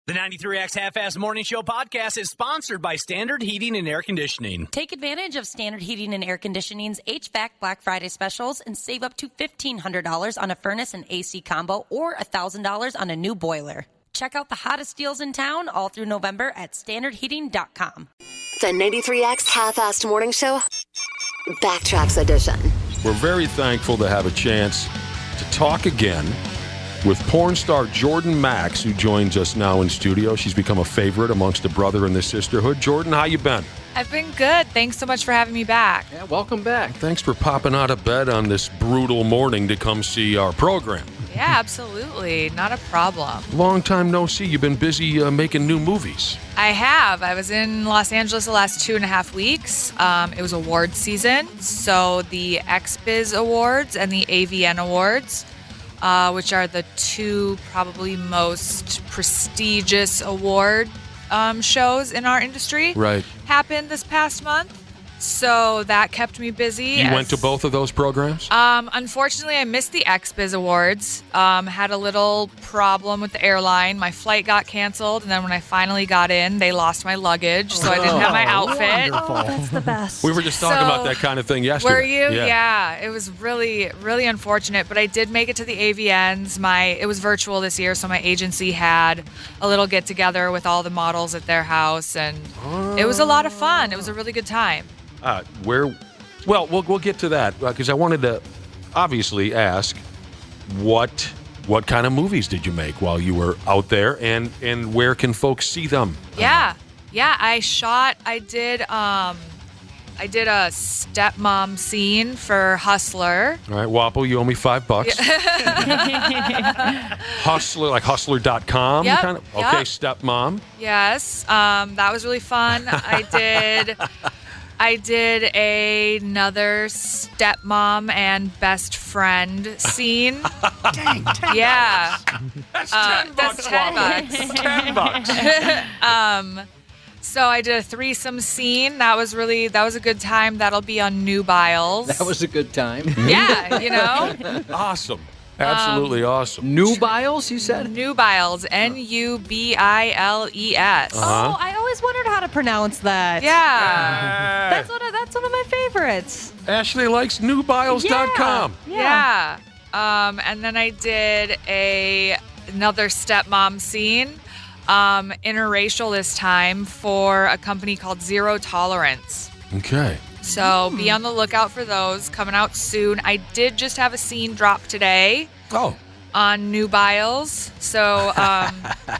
The 93X Half-Ass Morning Show podcast is sponsored by Standard Heating and Air Conditioning. Take advantage of Standard Heating and Air Conditioning's HVAC Black Friday specials and save up to $1,500 on a furnace and AC combo or $1,000 on a new boiler. Check out the hottest deals in town all through November at standardheating.com. The 93X Half-Assed Morning Show Backtracks Edition. We're very thankful to have a chance to talk again with porn star Jordan Max, who joins us now in studio. She's become a favorite amongst the brother and the sisterhood. Jordan, how you been? I've been good. Thanks so much for having me back. Yeah, welcome back. Thanks for popping out of bed on this brutal morning to come see our program. Yeah, absolutely. Not a problem. Long time no see. You've been busy making new movies. I have. I was in Los Angeles the last 2.5 weeks. It was award season. So the XBiz Awards and the AVN Awards, which are the two probably most prestigious award shows in our industry, Right. happened this past month. So that kept me busy. You went to both of those programs? Unfortunately, I missed the XBiz Awards. Had a little problem with the airline. My flight got canceled, and then when I finally got in, they lost my luggage, so I didn't have my outfit. Oh, that's the best. We were just talking about that kind of thing yesterday. Were you? Yeah. It was really, really unfortunate, but I did make it to the AVNs. It was virtual this year, so my agency had a little get-together with all the models at their house, and it was a lot of fun. It was a really good time. We'll get to that because I wanted to obviously ask what kind of movies did you make while you were out there, and where can folks see them? Yeah, I did a stepmom scene for Hustler. All right, Wapple, you owe me $5. Hustler, like hustler.com? Yep, kind of? yep. Okay, stepmom. Yes, that was really fun. I did another stepmom and best friend scene. Dang. Yeah. That's $10. That's $10. $10. So I did a threesome scene. That was a good time. That'll be on Nubiles. That was a good time. Yeah, Awesome. Absolutely awesome. Nubiles, you said? Nubiles, Nubiles. Oh, I always wondered how to pronounce that. Yeah. That's one of my favorites. Ashley likes newbiles.com. Yeah. And then I did another stepmom scene, interracial this time, for a company called Zero Tolerance. Okay. So be on the lookout for those coming out soon. I did just have a scene drop today. Oh. On Nubiles. So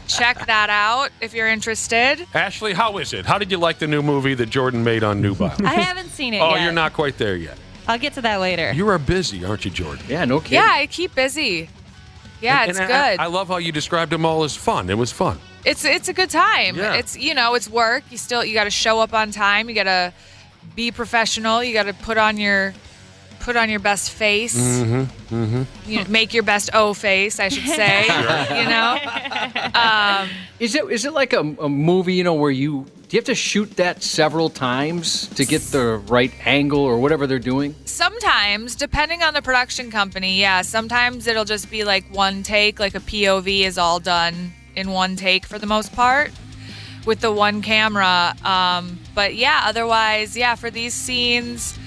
check that out if you're interested. Ashley, how is it? How did you like the new movie that Jordan made on Nubiles? I haven't seen it yet. Oh, you're not quite there yet. I'll get to that later. You are busy, aren't you, Jordan? Yeah, no kidding. Yeah, I keep busy. Yeah, it's And good. I love how you described them all as fun. It was fun. It's a good time. Yeah. It's it's work. You got to show up on time. You got to be professional. You got to put on your best face. Make your best O face, I should say. Is it like a movie, where do you have to shoot that several times to get the right angle or whatever they're doing? Sometimes, depending on the production company, yeah. Sometimes it'll just be like one take, like a POV is all done in one take for the most part with the one camera. But yeah, otherwise, yeah, for these scenes,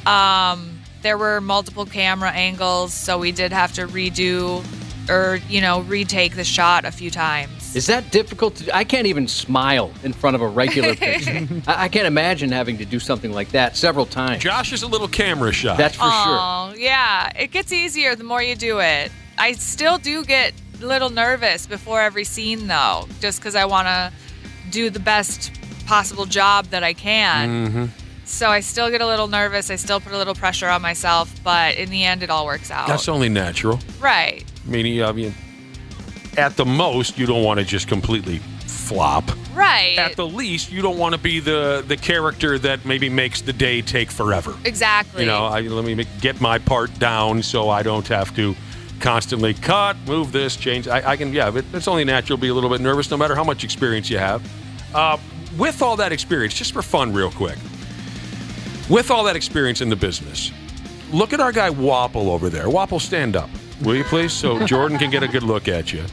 there were multiple camera angles, so we did have to redo or, retake the shot a few times. Is that difficult to do? I can't even smile in front of a regular picture. I can't imagine having to do something like that several times. Josh is a little camera shy. That's for sure. Oh, yeah. It gets easier the more you do it. I still do get a little nervous before every scene, though, just because I want to do the best possible job that I can. So I still get a little nervous. I still put a little pressure on myself, but in the end, it all works out. That's only natural. Right. I mean, at the most, you don't want to just completely flop. Right. At the least, you don't want to be the character that maybe makes the day take forever. Exactly. Let me get my part down so I don't have to constantly cut, move this, change. I can, but it's only natural to be a little bit nervous no matter how much experience you have. With all that experience, just for fun real quick, with all that experience in the business, look at our guy Wapple over there. Wapple, stand up, will you please? So Jordan can get a good look at you.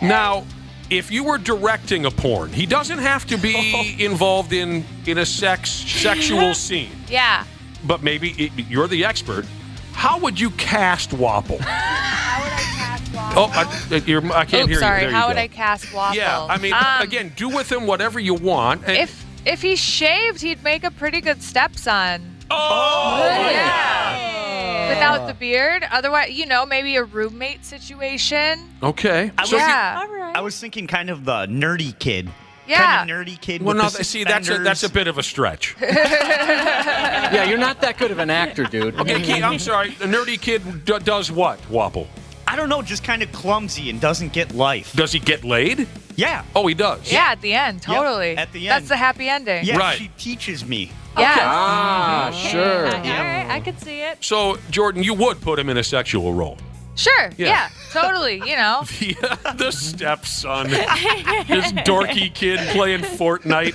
Now, If you were directing a porn, he doesn't have to be involved in a sexual scene. Yeah. But maybe you're the expert. How would you cast Wapple? How would I cast Wapple? I can't hear sorry. you. There How you would go. I cast Wapple? Yeah, I mean, again, do with him whatever you want. If he shaved, he'd make a pretty good stepson. Oh! Yeah. Without the beard. Otherwise, maybe a roommate situation. Okay. Yeah. I was thinking kind of the nerdy kid. Yeah. Kind of nerdy kid. Well, with no, the see, that's a bit of a stretch. Yeah, you're not that good of an actor, dude. Okay, Keith, I'm sorry. The nerdy kid does what, Wapple? I don't know, just kind of clumsy and doesn't get life. Does he get laid? Yeah. Oh, he does. Yeah, at the end, totally. at the That's end. the happy ending. Yeah, Right. she teaches me. Yes. Ah, sure. All right, I could see it. So, Jordan, you would put him in a sexual role. Sure. Yeah. Yeah, totally. The stepson. This dorky kid playing Fortnite,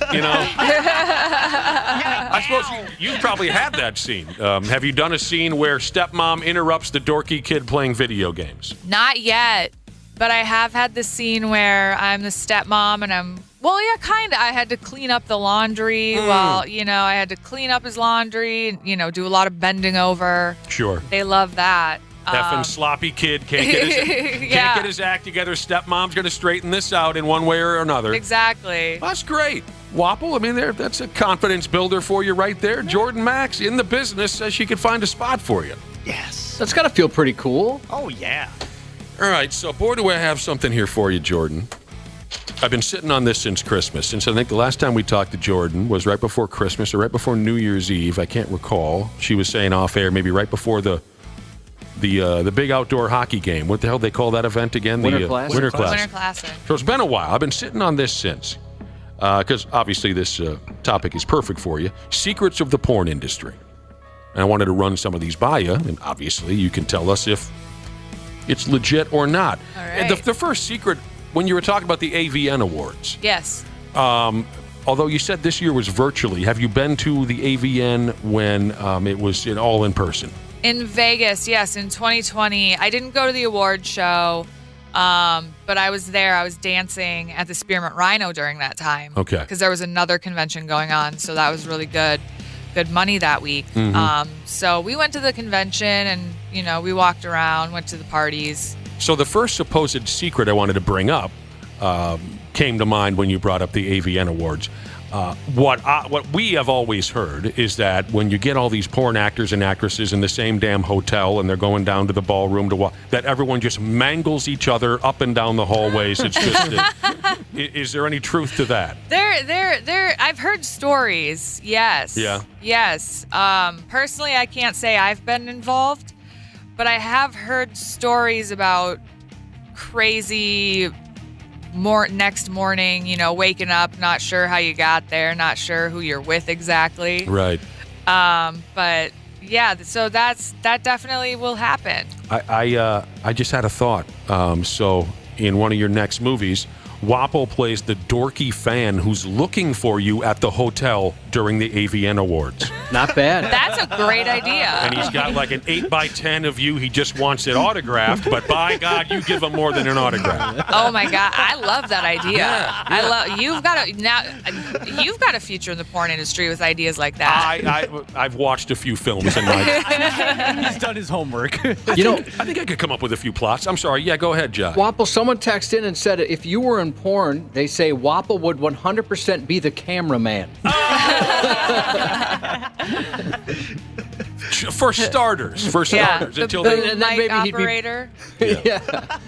I suppose you probably had that scene. Have you done a scene where stepmom interrupts the dorky kid playing video games? Not yet, but I have had the scene where I'm the stepmom and kind of. I had to clean up the laundry while, I had to clean up his laundry and, do a lot of bending over. Sure. They love that. Effing sloppy kid can't get his act together. Stepmom's going to straighten this out in one way or another. Exactly. That's great. Wapple, I mean, that's a confidence builder for you right there. Jordan Max in the business says she could find a spot for you. Yes. That's got to feel pretty cool. Oh, yeah. All right, so boy, do I have something here for you, Jordan. I've been sitting on this since Christmas. Since I think the last time we talked to Jordan was right before Christmas or right before New Year's Eve. I can't recall. She was saying off air, maybe right before the big outdoor hockey game. What the hell do they call that event again? Winter Classic. Winter Classic. Winter Classic. So it's been a while. I've been sitting on this since. Because obviously this topic is perfect for you. Secrets of the porn industry. And I wanted to run some of these by you. And obviously you can tell us if it's legit or not. All And right. the first secret, when you were talking about the AVN Awards. Yes. Although you said this year was virtually. Have you been to the AVN when it was all in person? In Vegas, yes, in 2020. I didn't go to the award show, but I was there. I was dancing at the Spearmint Rhino during that time. Okay. Because there was another convention going on, so that was really good money that week. So we went to the convention and, we walked around, went to the parties. So the first supposed secret I wanted to bring up came to mind when you brought up the AVN Awards. What we have always heard is that when you get all these porn actors and actresses in the same damn hotel and they're going down to the ballroom to watch, that everyone just mangles each other up and down the hallways. It's just, is there any truth to that? I've heard stories. Yes. Yeah. Yes. Personally, I can't say I've been involved, but I have heard stories about crazy next morning, waking up, not sure how you got there, not sure who you're with exactly. Right. But yeah, so that definitely will happen. I just had a thought. So in one of your next movies, Wapple plays the dorky fan who's looking for you at the hotel during the AVN Awards. Not bad. That's a great idea. And he's got like an 8x10 of you. He just wants it autographed, but by God, you give him more than an autograph. Oh my God, I love that idea. Yeah. I love you've got a future in the porn industry with ideas like that. I've watched a few films and like, He's done his homework. I think I could come up with a few plots. I'm sorry. Yeah, go ahead, Josh. Wapple, someone texted in and said if you were in porn, they say Wapple would 100% be the cameraman. For starters. Until the they and then mic maybe he'd be- operator.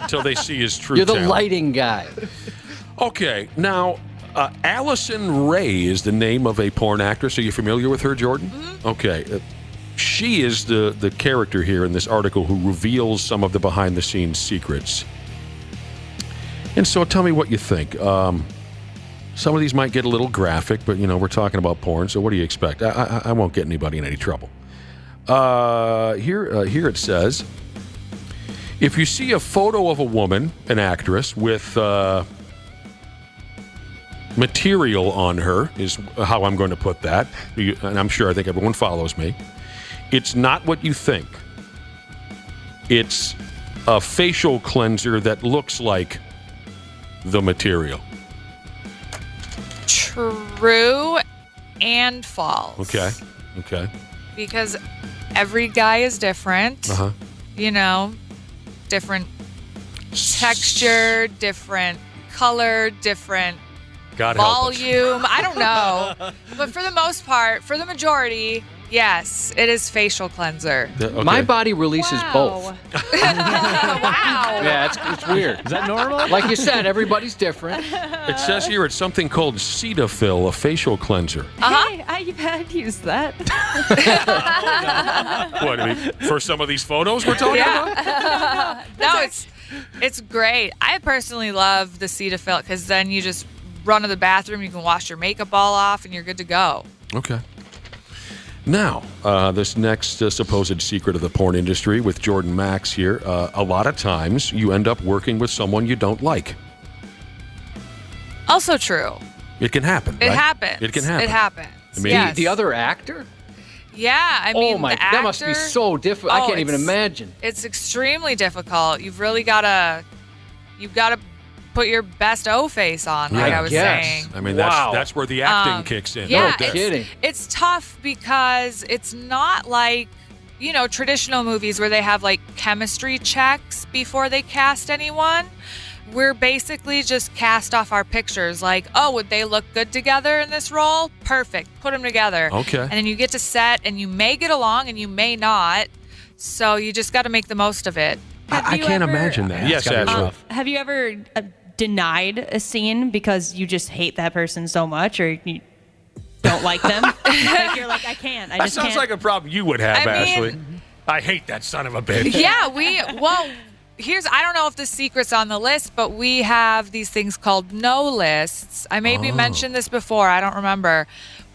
until they see his true You're the talent. lighting guy. Okay, now Allison Ray is the name of a porn actress. Are you familiar with her, Jordan? Mm-hmm. Okay. She is the character here in this article who reveals some of the behind-the-scenes secrets. And so tell me what you think. Some of these might get a little graphic, but, we're talking about porn, so what do you expect? I won't get anybody in any trouble. Here it says, if you see a photo of a woman, an actress, with material on her, is how I'm going to put that, and I'm sure I think everyone follows me, it's not what you think. It's a facial cleanser that looks like the material. True and false. Okay. Because every guy is different. Uh-huh. You know, different texture, different color, different God help us. volume. I don't know. But for the most part, for the majority, yes, it is facial cleanser. Okay. My body releases both. Wow. Yeah, it's weird. Is that normal? Like you said, everybody's different. It says here it's something called Cetaphil, a facial cleanser. Hey, I've used that. What, I mean, for some of these photos we're talking about? No, it's great. I personally love the Cetaphil because then you just run to the bathroom, you can wash your makeup all off, and you're good to go. Okay. Now, this next supposed secret of the porn industry with Jordan Max here. A lot of times you end up working with someone you don't like. Also true. It can happen, It right? happens. It can happen. It happens. I mean, yes. The other actor? Yeah, I mean, Oh my, the actor, that must be so difficult. I can't even it's- imagine. It's extremely difficult. You've really gotta put your best O face on, like Yeah. I was Yes. saying. I mean, Wow. that's where the acting kicks in. Yeah, right there. kidding. It's tough because it's not like, traditional movies where they have like chemistry checks before they cast anyone. We're basically just cast off our pictures like, oh, would they look good together in this role? Perfect. Put them together. Okay. And then you get to set and you may get along and you may not. So you just got to make the most of it. I you can't ever- imagine that. Yes, gotta be Ashley. rough. Have you ever denied a scene because you just hate that person so much, or you don't like them? Like you're like, I can't. I That just sounds can't. like a problem you would have, I mean- Ashley. I hate that son of a bitch. Yeah, I don't know if the secret's on the list, but we have these things called no lists. I maybe mentioned this before, I don't remember.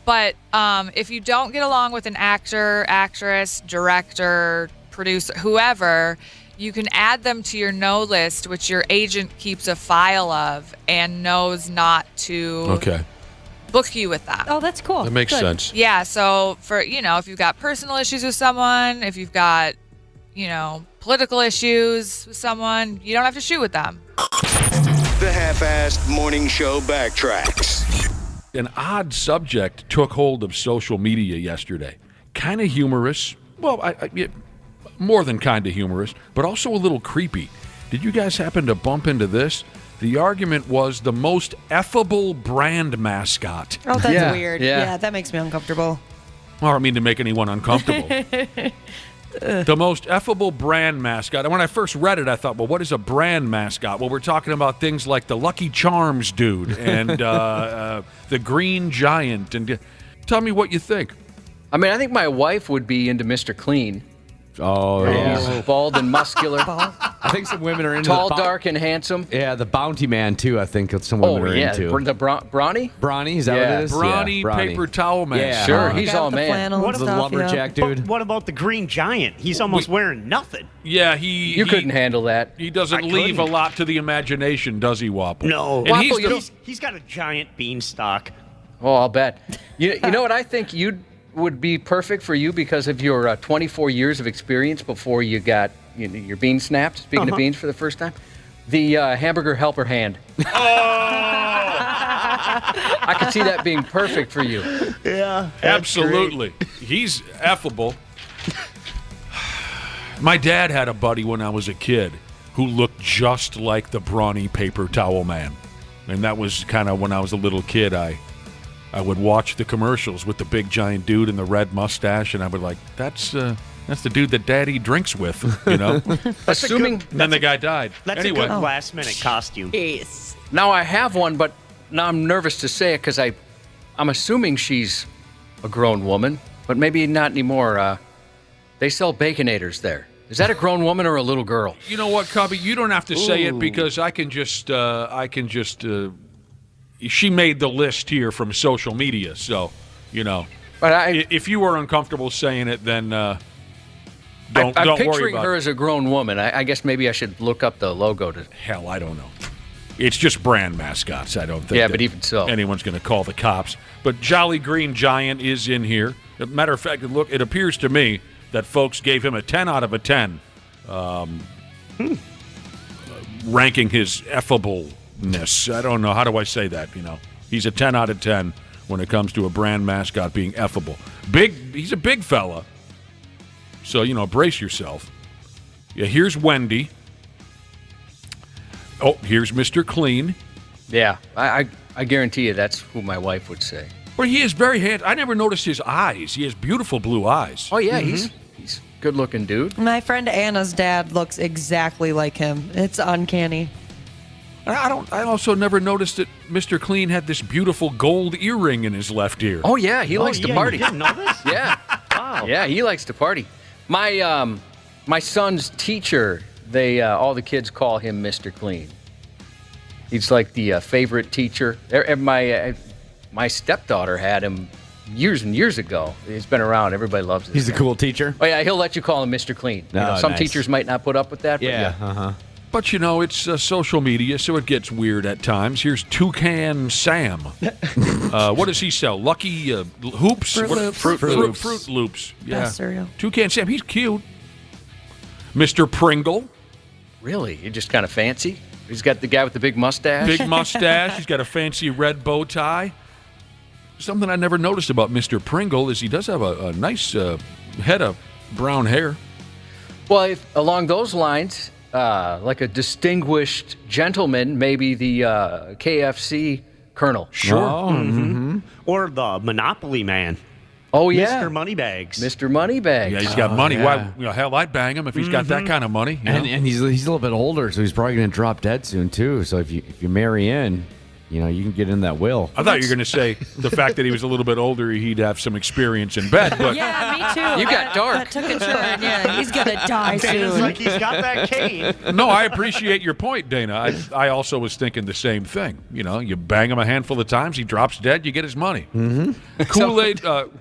But if you don't get along with an actor, actress, director, producer, whoever, you can add them to your no list, which your agent keeps a file of and knows not to Okay. book you with them. Oh, that's cool. That makes Good. sense. Yeah, so for, if you've got personal issues with someone, if you've got, political issues with someone, you don't have to shoot with them. The half-assed morning show backtracks. An odd subject took hold of social media yesterday. Kind of humorous. Well, more than kind of humorous, but also a little creepy. Did you guys happen to bump into this? The argument was the most effable brand mascot. Oh, that's Yeah, weird. yeah. Yeah, that makes me uncomfortable. I don't mean to make anyone uncomfortable. The most effable brand mascot. And when I first read it, I thought, well, what is a brand mascot? Well, we're talking about things like the Lucky Charms dude and the Green Giant. And tell me what you think. I mean, I think my wife would be into Mr. Clean. Oh, yeah. He's bald and muscular, I think some women are into tall, the dark, and handsome. Yeah, the Bounty Man, too, I think some women Oh, are yeah. into. The Brawny? Brawny, is that Yeah. what it is? Brawny, Yeah, Brawny. paper towel man. Yeah. Sure, Uh-huh. he's Guy all with the man. flannel What and the stuff, lumberjack yeah. dude? What about the Green Giant? He's almost wearing nothing. Yeah, You couldn't handle that. He doesn't I leave a couldn't. lot to the imagination, does he, Wapple? No. And Wapple, he's you the- don't- He's got a giant beanstalk. Oh, I'll bet. You know what I think would be perfect for you because of your 24 years of experience before you got your bean snapped, speaking of beans for the first time? The hamburger helper hand. I could see that being perfect for you. Yeah. Absolutely. He's effable. My dad had a buddy when I was a kid who looked just like the brawny paper towel man. And that was kind of when I was a little kid. I would watch the commercials with the big giant dude and the red mustache, and I would like, that's the dude that Daddy drinks with, you know? Assuming And then the guy died. That's Anyway, a good last-minute costume. Yes. now I have one, but now I'm nervous to say it because I'm assuming she's a grown woman, but maybe not anymore. They sell Baconators there. Is that a grown woman or a little girl? you know what, Cubby? You don't have to say it because I can just she made the list here from social media, so, you know. But If you were uncomfortable saying it, then don't I'm worry picturing about her it. as a grown woman. I guess maybe I should look up the logo to. Hell, I don't know. It's just brand mascots. I don't think. Yeah, that but even so. anyone's going to call the cops. But Jolly Green Giant is in here. As a matter of fact, look, it appears to me that folks gave him a 10 out of a 10, ranking his effable I don't know. How do I say that? He's a 10 out of 10 when it comes to a brand mascot being effable. He's a big fella. So, brace yourself. Yeah, here's Wendy. Oh, here's Mr. Clean. Yeah, I guarantee you that's who my wife would say. Well, he is very handsome. I never noticed his eyes. He has beautiful blue eyes. Oh, yeah, he's good-looking dude. My friend Anna's dad looks exactly like him. It's uncanny. I also never noticed that Mr. Clean had this beautiful gold earring in his left ear. Oh, yeah, he likes to party. You didn't know this? Yeah. Wow. Yeah, he likes to party. My son's teacher, all the kids call him Mr. Clean. He's like the favorite teacher. My stepdaughter had him years and years ago. He's been around. Everybody loves him. He's a cool teacher. Oh, yeah, he'll let you call him Mr. Clean. Some nice. teachers might not put up with that. But Yeah. But, it's social media, so it gets weird at times. Here's Toucan Sam. What does he sell? Lucky Hoops? Fruit Loops. Fruit Loops. Yeah. Best cereal. Toucan Sam, he's cute. Mr. Pringle. Really? You're just kind of fancy? He's got the guy with the big mustache? Big mustache. He's got a fancy red bow tie. Something I never noticed about Mr. Pringle is he does have a nice head of brown hair. Well, along those lines, like a distinguished gentleman, maybe the KFC Colonel. Sure. Oh, mm-hmm. Or the Monopoly man. Oh, yeah. Mr. Moneybags. Mr. Moneybags. Yeah, he's got money. yeah. Why? Hell, I'd bang him if he's got that kind of money. And he's a little bit older, so he's probably going to drop dead soon too. So if you marry in, you can get in that will. I thought you were going to say the fact that he was a little bit older, he'd have some experience in bed. But Yeah, me too. You got dark. That took a turn. Yeah, he's gonna die It's soon. like he's got that cane. no, I appreciate your point, Dana. I also was thinking the same thing. You bang him a handful of times, he drops dead, you get his money. Mm-hmm.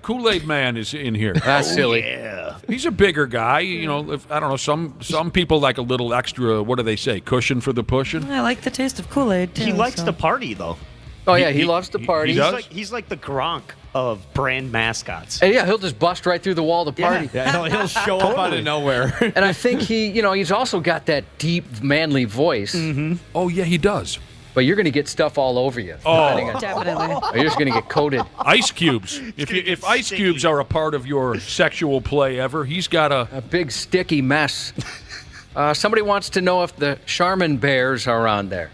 Kool-Aid Man is in here. That's silly. Yeah. He's a bigger guy. I don't know. Some people like a little extra. What do they say? Cushion for the pushing. I like the taste of Kool-Aid too. He likes so. to party, though. Oh, yeah, he loves to party. he does? He's like the Gronk of brand mascots. And yeah, he'll just bust right through the wall to party. Yeah, he'll show up out of nowhere. And I think he's also got that deep, manly voice. Mm-hmm. Oh yeah, he does. But you're going to get stuff all over you. Oh, Definitely. You're just going to get coated. ice cubes. If ice cubes are a part of your sexual play ever, he's got A big, sticky mess. Somebody wants to know if the Charmin bears are on there.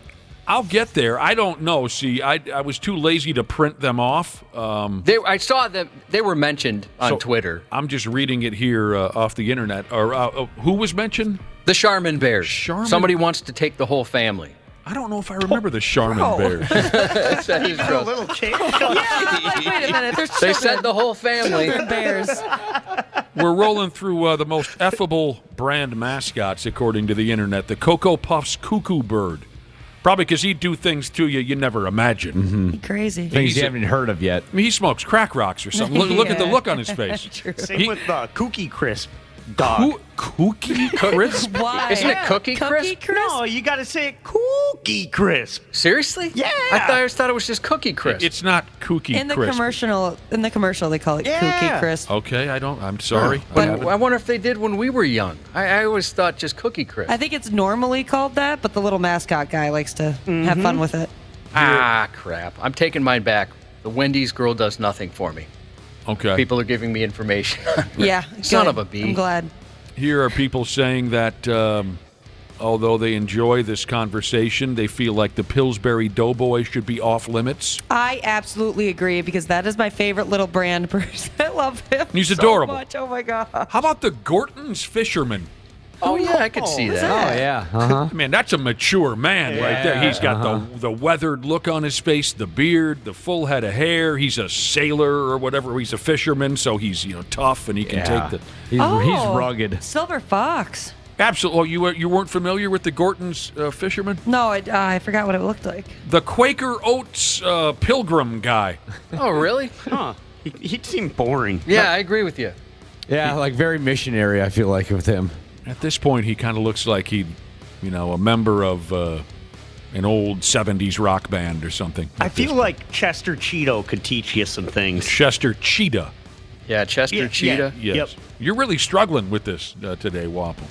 I'll get there. I don't know. See, I was too lazy to print them off. I saw that they were mentioned on Twitter. I'm just reading it here off the internet. Or who was mentioned? The Charmin bears. Charmin? Somebody wants to take the whole family. I don't know if I remember the Charmin Bears. That is A gross. little kid. Wait a minute. There's They said the whole family. bears. We're rolling through the most effable brand mascots, according to the internet. The Cocoa Puffs Cuckoo Bird. Probably because he'd do things to you never imagine. Mm-hmm. Crazy. Things you haven't heard of yet. I mean, he smokes crack rocks or something. Look at the look on his face. Same with Cookie Crisp dog. Cookie Crisp? Why? Isn't it Cookie Crisp? No, you got to say it Cookie Crisp. Seriously? Yeah. I always thought it was just Cookie Crisp. It's not Cookie In the Crisp. commercial, they call it Cookie Crisp. Okay, I'm sorry. But I wonder if they did when we were young. I always thought just Cookie Crisp. I think it's normally called that, but the little mascot guy likes to have fun with it. Crap. I'm taking mine back. The Wendy's girl does nothing for me. Okay. People are giving me information. Yeah. Son good. of a bee. I'm glad. Here are people saying that although they enjoy this conversation, they feel like the Pillsbury Doughboy should be off limits. I absolutely agree because that is my favorite little brand person. I love him. He's so adorable. much. Oh my god. How about the Gorton's Fisherman? Oh, yeah, I could see that. Oh, yeah. Uh-huh. Man, that's a mature man right there. He's got the weathered look on his face, the beard, the full head of hair. He's a sailor or whatever. He's a fisherman, so he's tough and he can take the. He's rugged. Silver Fox. Absolutely. Oh, you weren't familiar with the Gorton's Fisherman? No, I forgot what it looked like. The Quaker Oats Pilgrim guy. Oh, really? Huh. He'd seem boring. Yeah, I agree with you. Yeah, like very missionary, I feel like, with him. At this point, he kind of looks like he'd, a member of an old 70s rock band or something. I feel like Chester Cheeto could teach you some things. Chester Cheetah. Yeah, Chester Cheetah. Yes. Yep. You're really struggling with this today, Wapple.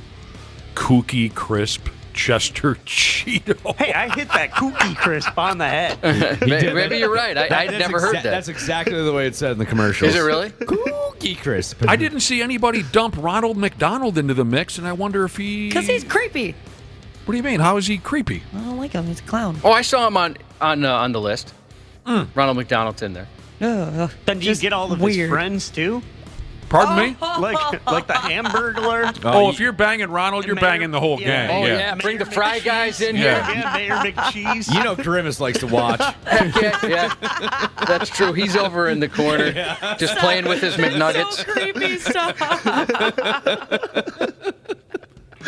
Cookie Crisp Chester Cheeto. Hey, I hit that Cookie Crisp on the head. Maybe you're right. I'd never heard that. That's exactly the way it's said in the commercials. Is it really? Cookie Crisp. I didn't see anybody dump Ronald McDonald into the mix, and I wonder if he... Because he's creepy. What do you mean? How is he creepy? I don't like him. He's a clown. Oh, I saw him on the list. Ronald McDonald's in there. Then do you get all of his friends, too? Pardon me? Like the Hamburglar? Oh, if you're banging Ronald, you're banging the whole gang. Oh, yeah. Bring the Fry guys in here. Yeah, Mayor McCheese. You know Grimace likes to watch. Yeah. That's true. He's over in the corner, just playing with his McNuggets. So creepy stuff.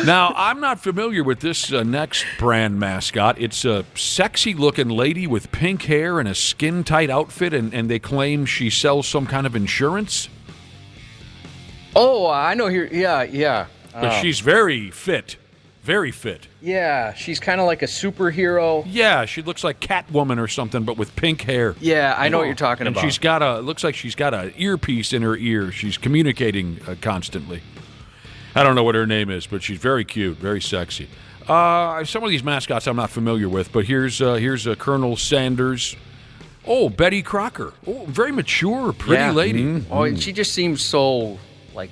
Now, I'm not familiar with this next brand mascot. It's a sexy-looking lady with pink hair and a skin-tight outfit, and they claim she sells some kind of insurance. Oh, I know here. Yeah. But she's very fit. Very fit. Yeah, she's kind of like a superhero. Yeah, she looks like Catwoman or something, but with pink hair. Yeah, I know what you're talking and about. She's got looks like she's got an earpiece in her ear. She's communicating constantly. I don't know what her name is, but she's very cute, very sexy. Some of these mascots I'm not familiar with, but here's Colonel Sanders. Oh, Betty Crocker. Oh, very mature, pretty lady. Mm-hmm. Oh, and she just seems so,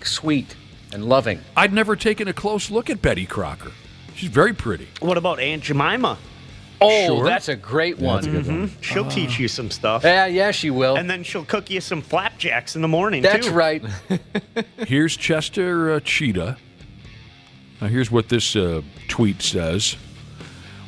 sweet and loving. I'd never taken a close look at Betty Crocker. She's very pretty. What about Aunt Jemima? Oh, Sure. That's a great one. That's a good one. She'll teach you some stuff. Yeah, she will. And then she'll cook you some flapjacks in the morning, That's too. right. Here's Chester Cheetah. Now, here's what this tweet says.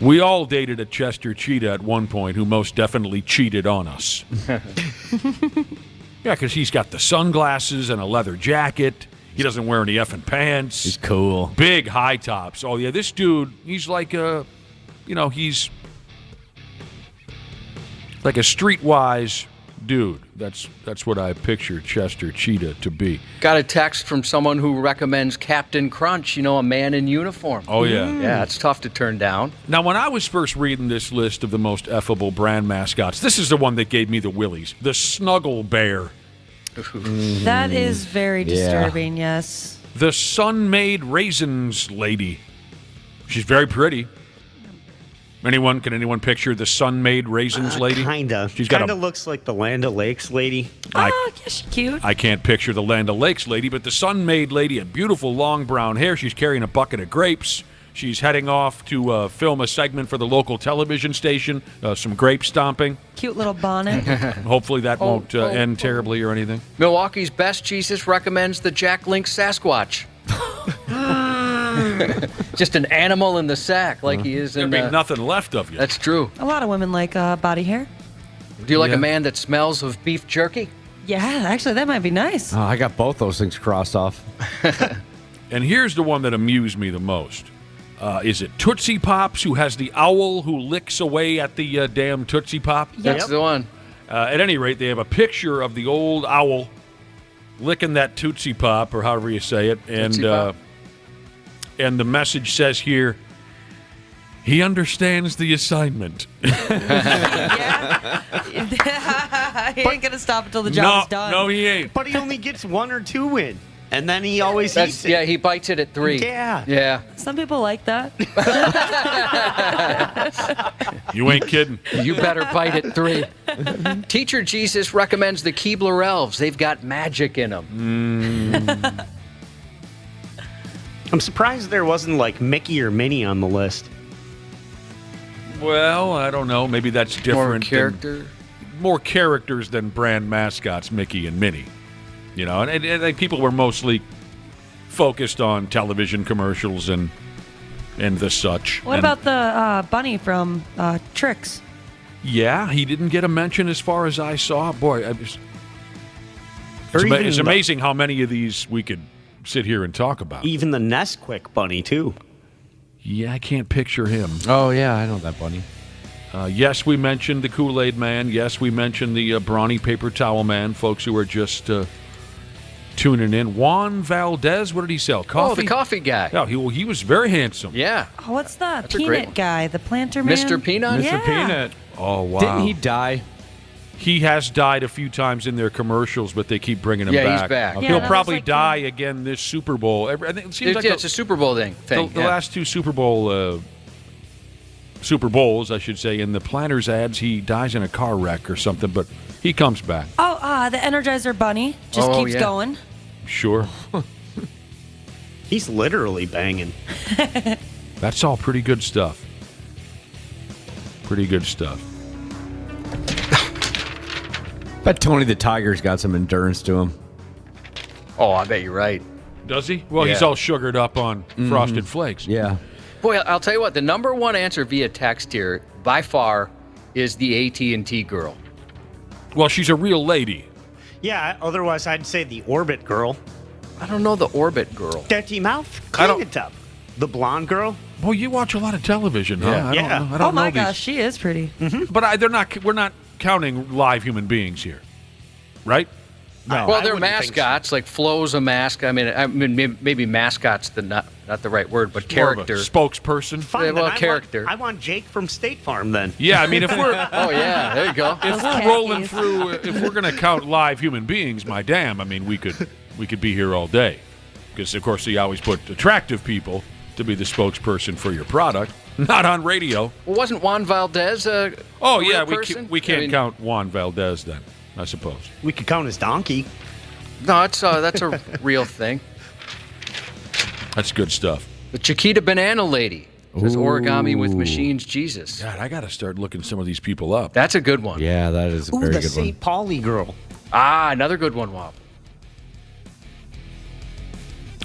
We all dated a Chester Cheetah at one point who most definitely cheated on us. Yeah, because he's got the sunglasses and a leather jacket. He doesn't wear any effing pants. He's cool. Big high tops. Oh, yeah, this dude, he's like he's like a streetwise dude. That's what I picture Chester Cheetah to be. Got a text from someone who recommends Captain Crunch, a man in uniform. Oh, yeah. Yeah, it's tough to turn down. Now, when I was first reading this list of the most effable brand mascots, this is the one that gave me the willies. The Snuggle Bear. That is very disturbing, yes. The Sun-Made Raisins Lady. She's very pretty. Can anyone picture the Sun-Made Raisins Lady? Kinda. She's got Kinda looks like the Land O'Lakes lady. Yeah, she's cute. I can't picture the Land O'Lakes lady, but the Sun-Made Lady had beautiful long brown hair. She's carrying a bucket of grapes. She's heading off to film a segment for the local television station, some grape stomping. Cute little bonnet. Hopefully that won't end terribly or anything. Milwaukee's Best Jesus recommends the Jack Link Sasquatch. Just an animal in the sack, like he is in. There'd be nothing left of you. That's true. A lot of women like body hair. Do you like a man that smells of beef jerky? Yeah, actually, that might be nice. Oh, I got both those things crossed off. And here's the one that amused me the most. Is it Tootsie Pops, who has the owl who licks away at the damn Tootsie Pop? That's the one. At any rate, they have a picture of the old owl licking that Tootsie Pop, or however you say it, and the message says here, he understands the assignment. Yeah. He ain't going to stop until the job is done. No, he ain't. But he only gets 1 or 2 in. And then he always eats it. Yeah, he bites it at 3. Yeah. Some people like that. You ain't kidding. You better bite at 3. Teacher Jesus recommends the Keebler Elves. They've got magic in them. I'm surprised there wasn't like Mickey or Minnie on the list. Well, I don't know. Maybe that's different. More characters than brand mascots, Mickey and Minnie. And I think people were mostly focused on television commercials and the such. What about the bunny from Tricks? Yeah, he didn't get a mention as far as I saw. Boy, it's amazing how many of these we could sit here and talk about. Even the Nesquik bunny, too. Yeah, I can't picture him. Oh, yeah, I know that bunny. Yes, we mentioned the Kool-Aid Man. Yes, we mentioned the brawny paper towel man, folks who are just tuning in. Juan Valdez, what did he sell? Coffee? Oh, the coffee guy. Yeah, he was very handsome. Yeah. Oh, what's the That's a great peanut one. guy? The planter man? Mr. Peanut? Yeah. Mr. Peanut. Oh, wow. Didn't he die? He has died a few times in their commercials, but they keep bringing him back. Yeah, he's back. Yeah, He'll that probably was like die again this Super Bowl. I think it seems like It's a Super Bowl thing. the last 2 Super Bowl Super Bowls, I should say. In the Planters ads, he dies in a car wreck or something, but he comes back. Oh, the Energizer Bunny just keeps going. Sure. He's literally banging. That's all pretty good stuff. Pretty good stuff. Bet Tony the Tiger's got some endurance to him. Oh, I bet you're right. Does he? Well, he's all sugared up on Frosted Flakes. Yeah. Boy, I'll tell you what, the number one answer via text here, by far, is the AT&T girl. Well, she's a real lady. Yeah, otherwise I'd say the Orbit girl. I don't know the Orbit girl. Dirty mouth, clean it up. The blonde girl. Well, you watch a lot of television, huh? Yeah. I don't Oh know my these. gosh, she is pretty. But we're not counting live human beings here, right? No, Well, I they're wouldn't think so. mascots. Like Flo's a mascot. I mean, maybe mascot's not the right word, but More of a character. spokesperson. Fine, Yeah, well, then character. I want Jake from State Farm then. Yeah, I mean, if we're Oh yeah, there you go. if we're rolling through, if we're going to count live human beings, my damn, I mean, we could be here all day, because of course you always put attractive people to be the spokesperson for your product, not on radio. Well, wasn't Juan Valdez a Oh real yeah, person? we can't I mean, count Juan Valdez then, I suppose. We could count his donkey. No, that's a real thing. That's good stuff. The Chiquita Banana Lady. Says Origami with Machines Jesus. God, I got to start looking some of these people up. That's a good one. Yeah, that is a Ooh, very the good one. St. Pauli girl. Ah, another good one, Wop.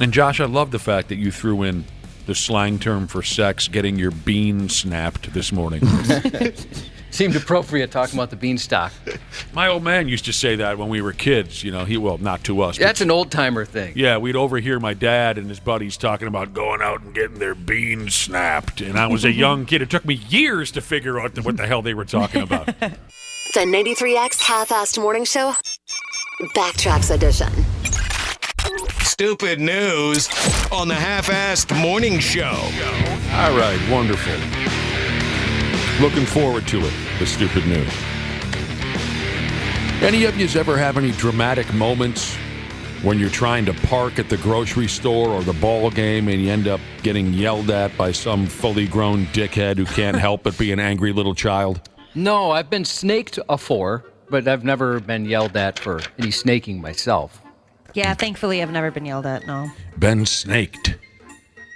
And Josh, I love the fact that you threw in the slang term for sex, getting your bean snapped this morning. Seemed appropriate talking about the beanstalk. My old man used to say that when we were kids. You know, well, not to us. That's but an old timer thing. yeah, we'd overhear my dad and his buddies talking about going out and getting their beans snapped. And I was a young kid. It took me years to figure out what the hell they were talking about. The 93X Half-Assed Morning Show, Backtracks Edition. Stupid news on the Half-Assed Morning Show. All right, wonderful. Looking forward to it, the stupid news. Any of yous ever have any dramatic moments when you're trying to park at the grocery store or the ball game and you end up getting yelled at by some fully grown dickhead who can't help but be an angry little child? No, I've been snaked afore, but I've never been yelled at for any snaking myself. Yeah, thankfully I've never been yelled at, no. Been snaked.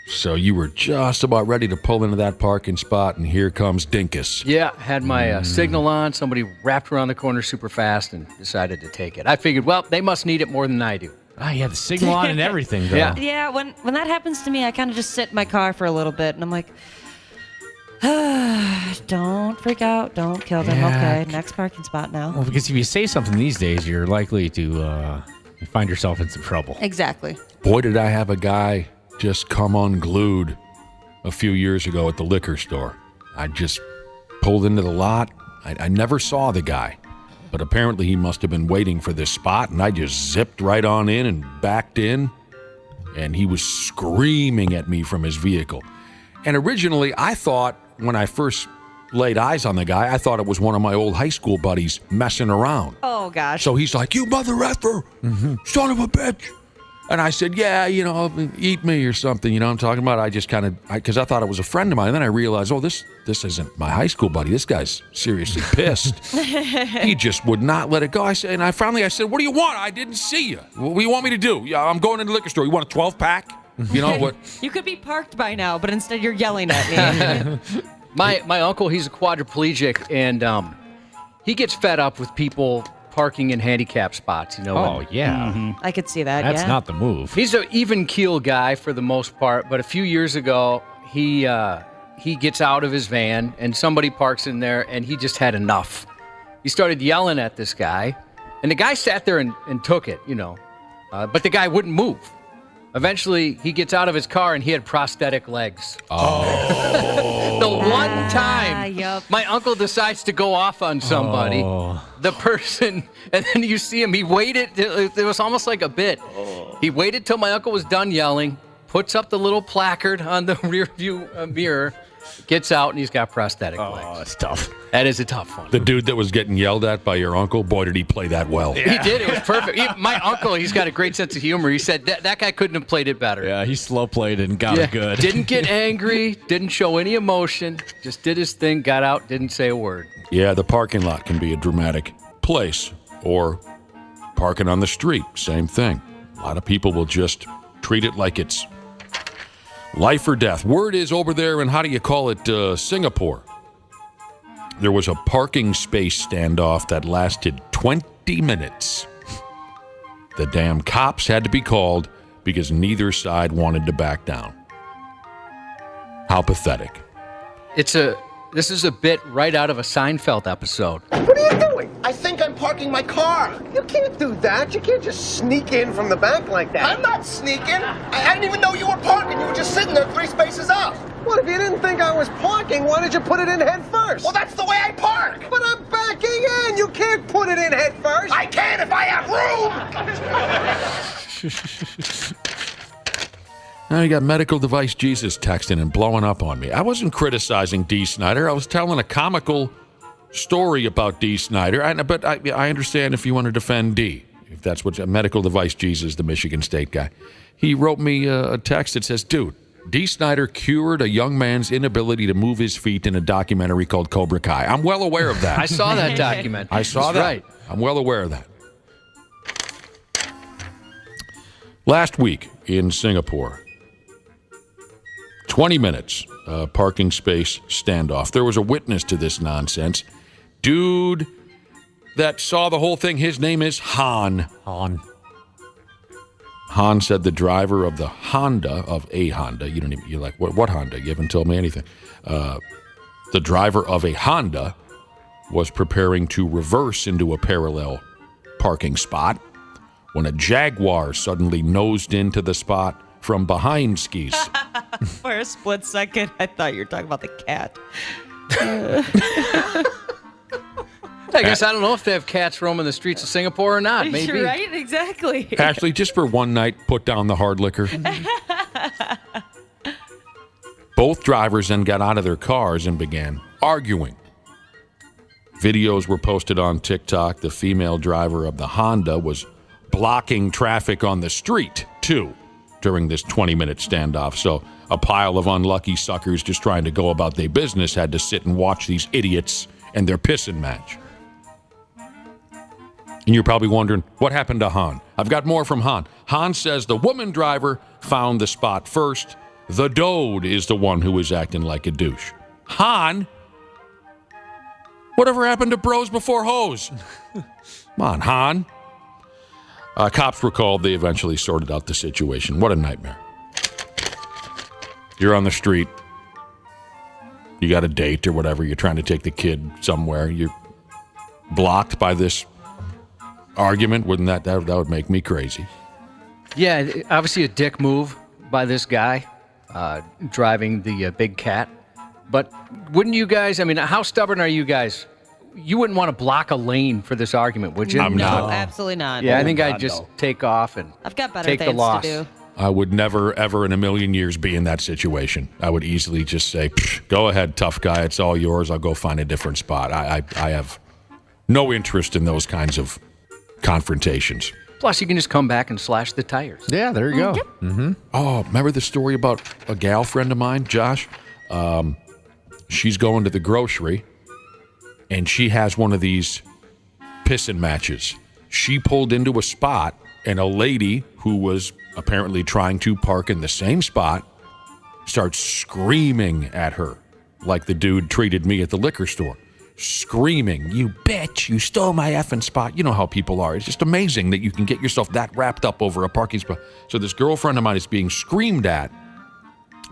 So you were just about ready to pull into that parking spot, and here comes Dinkus. Yeah, had my signal on. Somebody wrapped around the corner super fast and decided to take it. I figured, well, they must need it more than I do. Ah, you have the signal on and everything, though. Yeah. Yeah, when that happens to me, I kind of just sit in my car for a little bit, and I'm like, don't freak out, don't kill them. Yeah. Okay, next parking spot now. Well, because if you say something these days, you're likely to find yourself in some trouble. Exactly. Boy, did I have a guy just come unglued a few years ago at the liquor store. I just pulled into the lot. I never saw the guy, but apparently he must have been waiting for this spot, and I just zipped right on in and backed in, and he was screaming at me from his vehicle. And originally, I thought, when I first laid eyes on the guy, I thought it was one of my old high school buddies messing around. Oh, gosh. So he's like, "You mother effer, son of a bitch." And I said, "Yeah, eat me or something." You know what I'm talking about? I just kind of, because I thought it was a friend of mine. And then I realized, oh, this isn't my high school buddy. This guy's seriously pissed. He just would not let it go. I said, "What do you want? I didn't see you. What do you want me to do? Yeah, I'm going to the liquor store. You want a 12-pack? You know what?" You could be parked by now, but instead you're yelling at me. My uncle, he's a quadriplegic, and he gets fed up with people parking in handicap spots, Oh, yeah. I could see that, That's yeah. not the move. He's an even keel guy for the most part, but a few years ago, he gets out of his van and somebody parks in there, and he just had enough. He started yelling at this guy, and the guy sat there and took it, but the guy wouldn't move. Eventually, he gets out of his car, and he had prosthetic legs. Oh. The one time yup. my uncle decides to go off on somebody, the person, and then you see him, he waited, it was almost like a bit. He waited till my uncle was done yelling, puts up the little placard on the rear view mirror, Gets out, and he's got prosthetic legs. Oh, that's tough. That is a tough one. The dude that was getting yelled at by your uncle, boy, did he play that well. He did. It was perfect. My uncle, he's got a great sense of humor. He said that guy couldn't have played it better. Yeah, he slow played and got it good. Didn't get angry, didn't show any emotion, just did his thing, got out, didn't say a word. Yeah, the parking lot can be a dramatic place, or parking on the street, same thing. A lot of people will just treat it like it's life or death. Word is over there, and how do you call it, Singapore? There was a parking space standoff that lasted 20 minutes. The damn cops had to be called because neither side wanted to back down. How pathetic. This is a bit right out of a Seinfeld episode. What are you doing? I think I'm parking my car. You can't do that. You can't just sneak in from the back like that. I'm not sneaking. I didn't even know you were parking. You were just sitting there 3 spaces up. Well, if you didn't think I was parking, why did you put it in head first? Well, that's the way I park. But I'm backing in. You can't put it in head first. I can if I have room. Now you got medical device Jesus texting and blowing up on me. I wasn't criticizing Dee Snider. I was telling a comical story about Dee Snider. But I understand if you want to defend Dee, if that's what medical device Jesus, the Michigan State guy. He wrote me a text that says, dude, Dee Snider cured a young man's inability to move his feet in a documentary called Cobra Kai. I'm well aware of that. I saw that documentary. I saw that. Right. I'm well aware of that. Last week in Singapore, 20 minutes, parking space standoff. There was a witness to this nonsense. Dude that saw the whole thing, his name is Han. Han said the driver of the Honda, you're like, what Honda? You haven't told me anything. The driver of a Honda was preparing to reverse into a parallel parking spot when a Jaguar suddenly nosed into the spot from behind skis. For a split second, I thought you were talking about the cat. I guess I don't know if they have cats roaming the streets of Singapore or not. Maybe. Right? Exactly. Ashley, just for one night, put down the hard liquor. Both drivers then got out of their cars and began arguing. Videos were posted on TikTok. The female driver of the Honda was blocking traffic on the street, too, during this 20-minute standoff. So a pile of unlucky suckers just trying to go about their business had to sit and watch these idiots and their pissing match. And you're probably wondering, what happened to Han? I've got more from Han. Han says the woman driver found the spot first. The dode is the one who was acting like a douche. Han? Whatever happened to bros before hoes? Come on, Han. Cops were called. They eventually sorted out the situation. What a nightmare. You're on the street. You got a date or whatever. You're trying to take the kid somewhere. You're blocked by this argument. Wouldn't that would make me crazy. Yeah, obviously a dick move by this guy driving the big cat. But wouldn't you guys, how stubborn are you guys? You wouldn't want to block a lane for this argument, would you? I'm not. No, absolutely not. Yeah, I think I'd just take off and I've got better take the things loss. to do. I would never, ever in a million years be in that situation. I would easily just say, go ahead, tough guy. It's all yours. I'll go find a different spot. I have no interest in those kinds of confrontations. Plus, you can just come back and slash the tires. Yeah, there you go. Mm-hmm. Oh, remember the story about a gal friend of mine, Josh? She's going to the grocery, and she has one of these pissing matches. She pulled into a spot, and a lady who was apparently trying to park in the same spot starts screaming at her like the dude treated me at the liquor store. Screaming, you bitch, you stole my effing spot. You know how people are. It's just amazing that you can get yourself that wrapped up over a parking spot. So this girlfriend of mine is being screamed at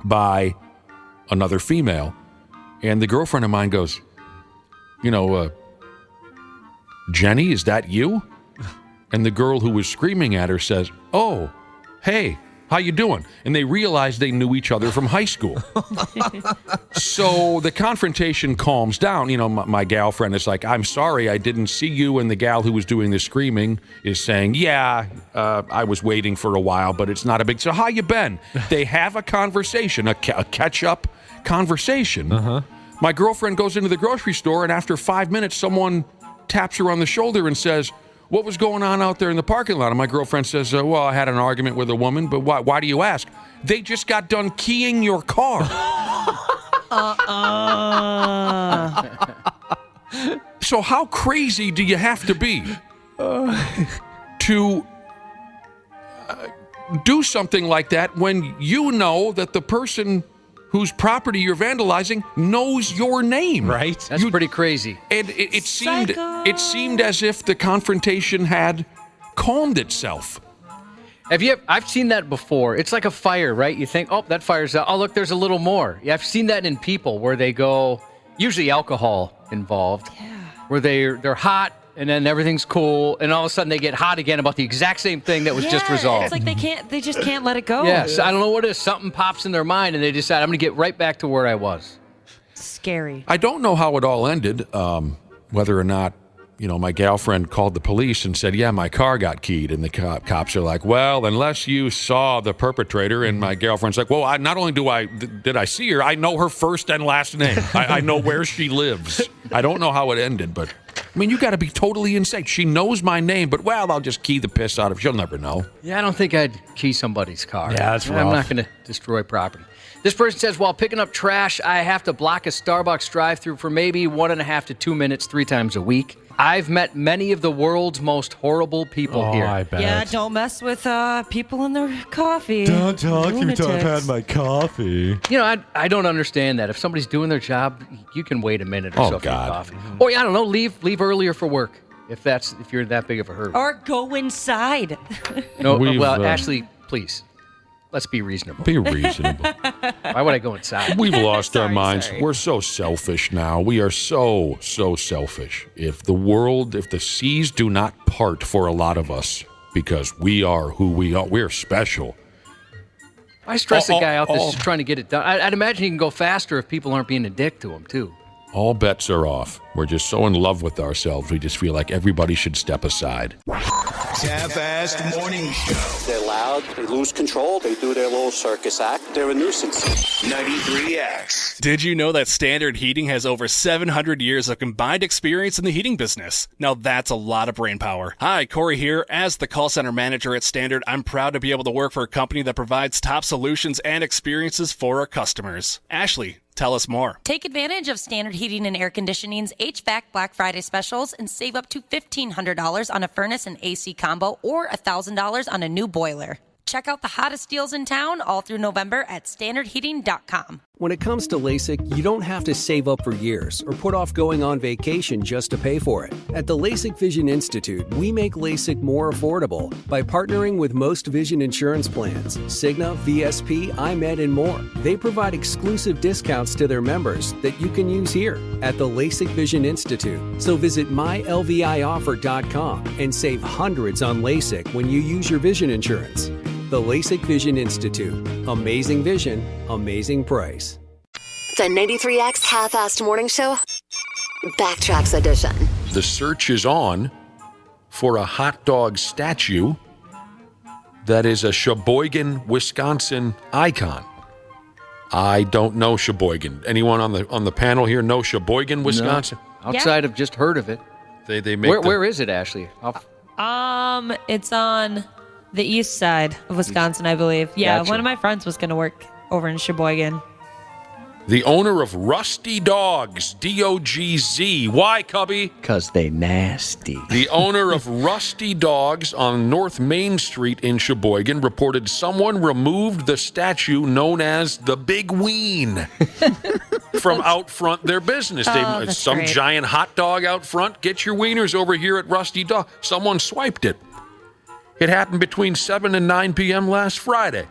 by another female, and the girlfriend of mine goes, Jenny, is that you? And the girl who was screaming at her says, oh, hey, how you doing? And they realized they knew each other from high school. So the confrontation calms down. My gal friend is like, I'm sorry, I didn't see you. And the gal who was doing the screaming is saying, I was waiting for a while, but it's not a big... So how you been? They have a conversation, a catch-up conversation. My girlfriend goes into the grocery store, and after 5 minutes, someone taps her on the shoulder and says, "What was going on out there in the parking lot?" And my girlfriend says, "Well, I had an argument with a woman, but why do you ask?" "They just got done keying your car." So how crazy do you have to be to do something like that when you know that the person whose property you're vandalizing knows your name? Right? That's pretty crazy. And it seemed as if the confrontation had calmed itself. I've seen that before. It's like a fire, right? You think, oh, that fire's out. Oh, look, there's a little more. Yeah, I've seen that in people where they go, usually alcohol involved, where they're hot and then everything's cool, and all of a sudden they get hot again about the exact same thing that was just resolved. It's like they just can't let it go. Yes, I don't know what it is. Something pops in their mind, and they decide, I'm going to get right back to where I was. Scary. I don't know how it all ended, whether or not, my girlfriend called the police and said, "Yeah, my car got keyed." And the cops are like, "Well, unless you saw the perpetrator." And my girlfriend's like, "Well, not only did I see her, I know her first and last name. I know where she lives." I don't know how it ended, but, you got to be totally insane. She knows my name, but, I'll just key the piss out of her. She'll never know. Yeah, I don't think I'd key somebody's car. Yeah, that's rough. I'm not going to destroy property. This person says, while picking up trash, I have to block a Starbucks drive-thru for maybe 1.5 to 2 minutes 3 times a week. I've met many of the world's most horrible people here. I bet. Yeah, don't mess with people in their coffee. Don't talk Lunatics. until I've had my coffee. I don't understand that. If somebody's doing their job, you can wait a minute or so for your coffee. Or, I don't know, leave earlier for work if you're that big of a hurry. Or go inside. No, Ashley, please. Let's be reasonable. Be reasonable. Why would I go inside? We've lost our minds. We're so selfish now. We are so selfish. If the seas do not part for a lot of us, because we are who we are, we're special. I stress a guy out that's just trying to get it done. I'd imagine he can go faster if people aren't being a dick to him, too. All bets are off. We're just so in love with ourselves. We just feel like everybody should step aside. Half-assed morning show. They're loud. They lose control. They do their little circus act. They're a nuisance. 93X. Did you know that Standard Heating has over 700 years of combined experience in the heating business? Now that's a lot of brain power. Hi, Corey here. As the call center manager at Standard, I'm proud to be able to work for a company that provides top solutions and experiences for our customers. Ashley, tell us more. Take advantage of Standard Heating and Air Conditioning's HVAC Black Friday specials and save up to $1,500 on a furnace and AC combo or $1,000 on a new boiler. Check out the hottest deals in town all through November at standardheating.com. When it comes to LASIK, you don't have to save up for years or put off going on vacation just to pay for it. At the LASIK Vision Institute, we make LASIK more affordable by partnering with most vision insurance plans, Cigna, VSP, iMed, and more. They provide exclusive discounts to their members that you can use here at the LASIK Vision Institute. So visit mylvioffer.com and save hundreds on LASIK when you use your vision insurance. The LASIK Vision Institute. Amazing vision, amazing price. The 93X Half-Assed Morning Show, Backtracks Edition. The search is on for a hot dog statue that is a Sheboygan, Wisconsin icon. I don't know Sheboygan. Anyone on the panel here know Sheboygan, Wisconsin? No. Outside of just heard of it. They make where is it, Ashley? It's on the east side of Wisconsin, I believe. Yeah, Gotcha. One of my friends was going to work over in Sheboygan. The owner of Rusty Dogs, D-O-G-Z. Why, Cubby? Because they nasty. The owner of Rusty Dogs on North Main Street in Sheboygan reported someone removed the statue known as the Big Ween from out front their business. Some great. giant hot dog out front. Get your wieners over here at Rusty Dog. Someone swiped it. It happened between 7 and 9 p.m. last Friday.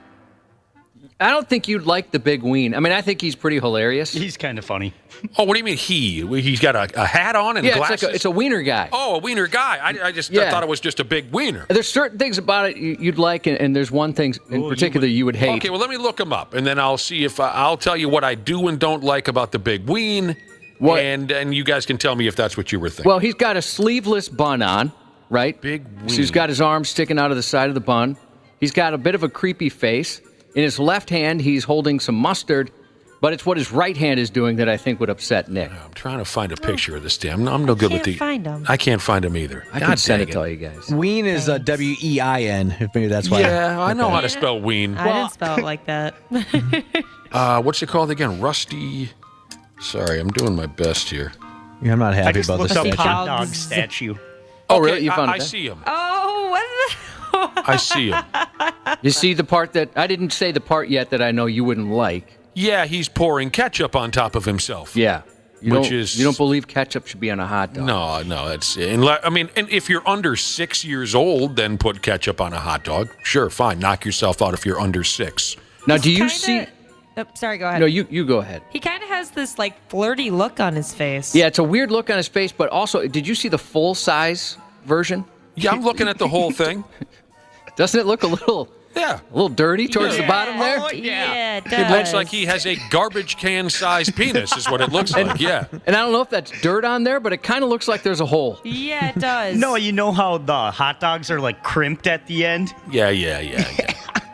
I don't think you'd like the Big Ween. I mean, I think he's pretty hilarious. He's kind of funny. Oh, what do you mean he? He's got a hat on and glasses? It's a wiener guy. Oh, a wiener guy. I just thought it was just a big wiener. There's certain things about it you'd like, and there's one thing in particular you would hate. Okay, well, let me look him up, and then I'll see if I'll tell you what I do and don't like about the Big Ween, and you guys can tell me if that's what you were thinking. Well, he's got a sleeveless bun on, right? Big Ween. So he's got his arms sticking out of the side of the bun. He's got a bit of a creepy face. In his left hand, he's holding some mustard, But it's what his right hand is doing that I think would upset Nick. I'm trying to find a picture of this damn. I'm no good with the. Find him. I can't find him either. I can send it to all you guys. Ween is Wein, if maybe that's why. Yeah, I know how to spell Ween. I didn't spell it like that. What's it called again? Rusty. Sorry, I'm doing my best here. Yeah, I'm not I happy just about this looked up statue. hot dog statue. Oh, Okay, really? You found I it? see him. Oh, what? I see him. You see the part that I didn't say the part yet that I know you wouldn't like. Yeah, he's pouring ketchup on top of himself. Yeah. You Which don't believe ketchup should be on a hot dog? No, that's. I mean, and if you're under 6 years old, then put ketchup on a hot dog. Sure, fine. Knock yourself out if you're under 6. Now, do you see? Oh, sorry, go ahead. No, you go ahead. He kind of has this like flirty look on his face. Yeah, it's a weird look on his face, but also, did you see the full size version? Yeah, I'm looking at the whole thing. Doesn't it look a little dirty towards the bottom there? Oh, yeah, it does. It looks like he has a garbage can sized penis, is what it looks like. Yeah. And I don't know if that's dirt on there, but it kind of looks like there's a hole. Yeah, it does. No, you know how the hot dogs are like crimped at the end? Yeah.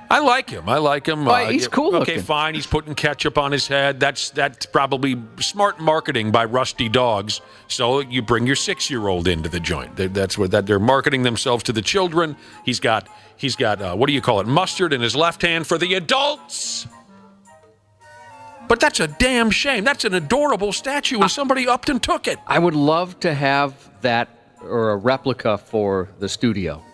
I like him. Oh, he's cool Okay, looking. fine. He's putting ketchup on his head. That's probably smart marketing by Rusty Dogs. So you bring your 6-year-old into the joint. That's what they're marketing themselves to the children. He's got what do you call it? Mustard in his left hand for the adults. But that's a damn shame. That's an adorable statue, and somebody upped and took it. I would love to have that or a replica for the studio.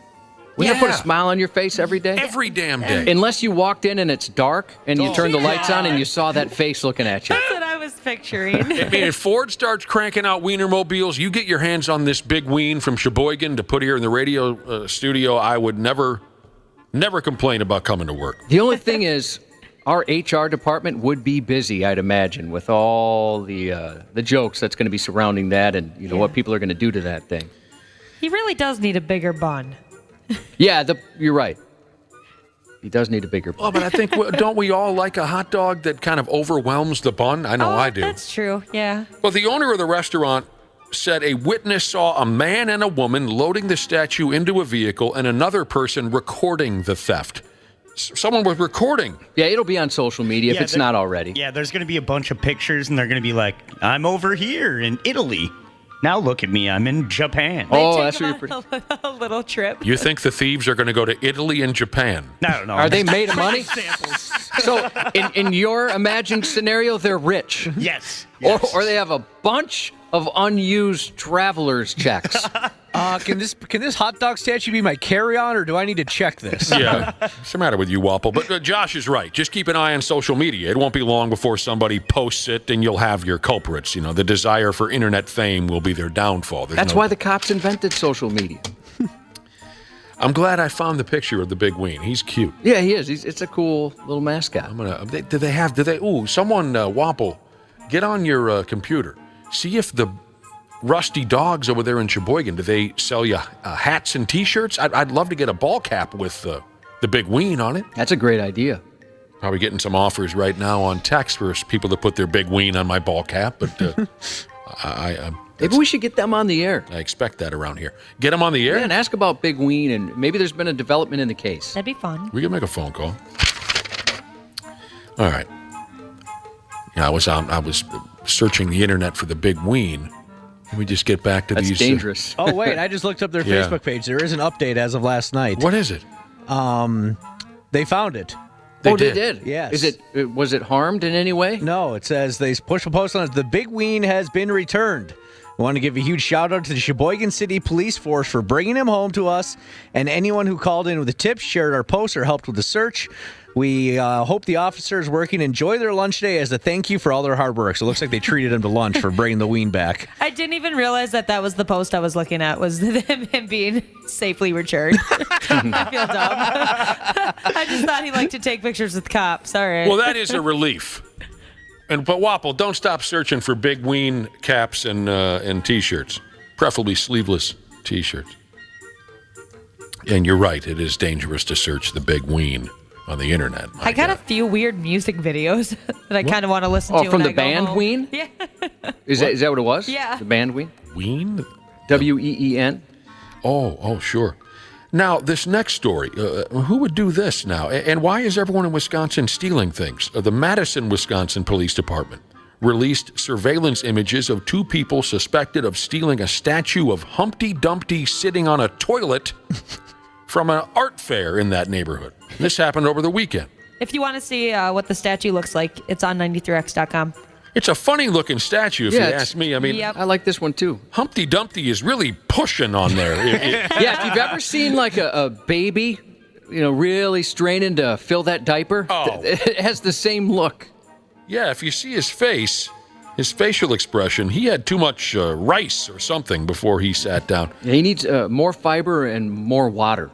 Wouldn't it put a smile on your face every day? Every damn day. Unless you walked in and it's dark and you turned the lights on and you saw that face looking at you. That's what I was picturing. I mean, if Ford starts cranking out Wienermobiles, you get your hands on this big Wien from Sheboygan to put here in the radio studio, I would never complain about coming to work. The only thing is, our HR department would be busy, I'd imagine, with all the jokes that's going to be surrounding that and what people are going to do to that thing. He really does need a bigger bun. Yeah, you're right. He does need a bigger bun. Oh, but I think, don't we all like a hot dog that kind of overwhelms the bun? I know I do. That's true, yeah. Well, the owner of the restaurant said a witness saw a man and a woman loading the statue into a vehicle and another person recording the theft. Someone was recording. Yeah, it'll be on social media if it's not already. Yeah, there's going to be a bunch of pictures, and they're going to be like, I'm over here in Italy. Now look at me, I'm in Japan. Oh, that's what you're a little trip. You think the thieves are going to go to Italy and Japan? I don't know. Are they made of money? So, in your imagined scenario, they're rich. Yes. Or they have a bunch of unused traveler's checks. Can this hot dog statue be my carry-on, or do I need to check this? Yeah. What's the matter with you, Wapple? But Josh is right. Just keep an eye on social media. It won't be long before somebody posts it, and you'll have your culprits. The desire for internet fame will be their downfall. That's why the cops invented social media. I'm glad I found the picture of the big Wien. He's cute. Yeah, he is. It's a cool little mascot. Someone, Wapple, get on your computer. See if the Rusty Dogs over there in Sheboygan, do they sell you hats and T-shirts? I'd love to get a ball cap with the big Wien on it. That's a great idea. Probably getting some offers right now on text for people to put their big Wien on my ball cap, but maybe we should get them on the air. I expect that around here. Get them on the air? Yeah, and ask about Big Wien, and maybe there's been a development in the case. That'd be fun. We can make a phone call. All right. Yeah, I was searching the internet for the big Wien. Can we just get back to That's these? dangerous. Oh, wait, I just looked up their Yeah. Facebook page. There is an update as of last night. What is it? They found it. They They did? Yes. Was it harmed in any way? No, it says they push a post on it. The big Wien has been returned. I want to give a huge shout out to the Sheboygan City Police Force for bringing him home to us, and anyone who called in with a tip, shared our post, or helped with the search. We hope the officers working enjoy their lunch day as a thank you for all their hard work. So it looks like they treated him to lunch for bringing the Wien back. I didn't even realize that was the post I was looking at, was him being safely returned. I feel dumb. I just thought he liked to take pictures with cops. All right. Well, that is a relief. But Wapple, don't stop searching for big Wien caps and T-shirts, preferably sleeveless T-shirts. And you're right; it is dangerous to search the big Wien on the internet. I got a few weird music videos that I kind of want to listen to. Oh, from when the I go band home. Wien? Yeah. Is that what it was? Yeah. The band Wien? Wien? W-E-E-N? Oh, sure. Now, this next story, who would do this now? And why is everyone in Wisconsin stealing things? The Madison, Wisconsin Police Department released surveillance images of two people suspected of stealing a statue of Humpty Dumpty sitting on a toilet from an art fair in that neighborhood. This happened over the weekend. If you want to see what the statue looks like, it's on 93x.com. It's a funny-looking statue, if you ask me. I mean, I like this one, too. Humpty Dumpty is really pushing on there. Yeah, if you've ever seen, like, a baby, really straining to fill that diaper, it has the same look. Yeah, if you see his face, his facial expression, he had too much rice or something before he sat down. Yeah, he needs more fiber and more water.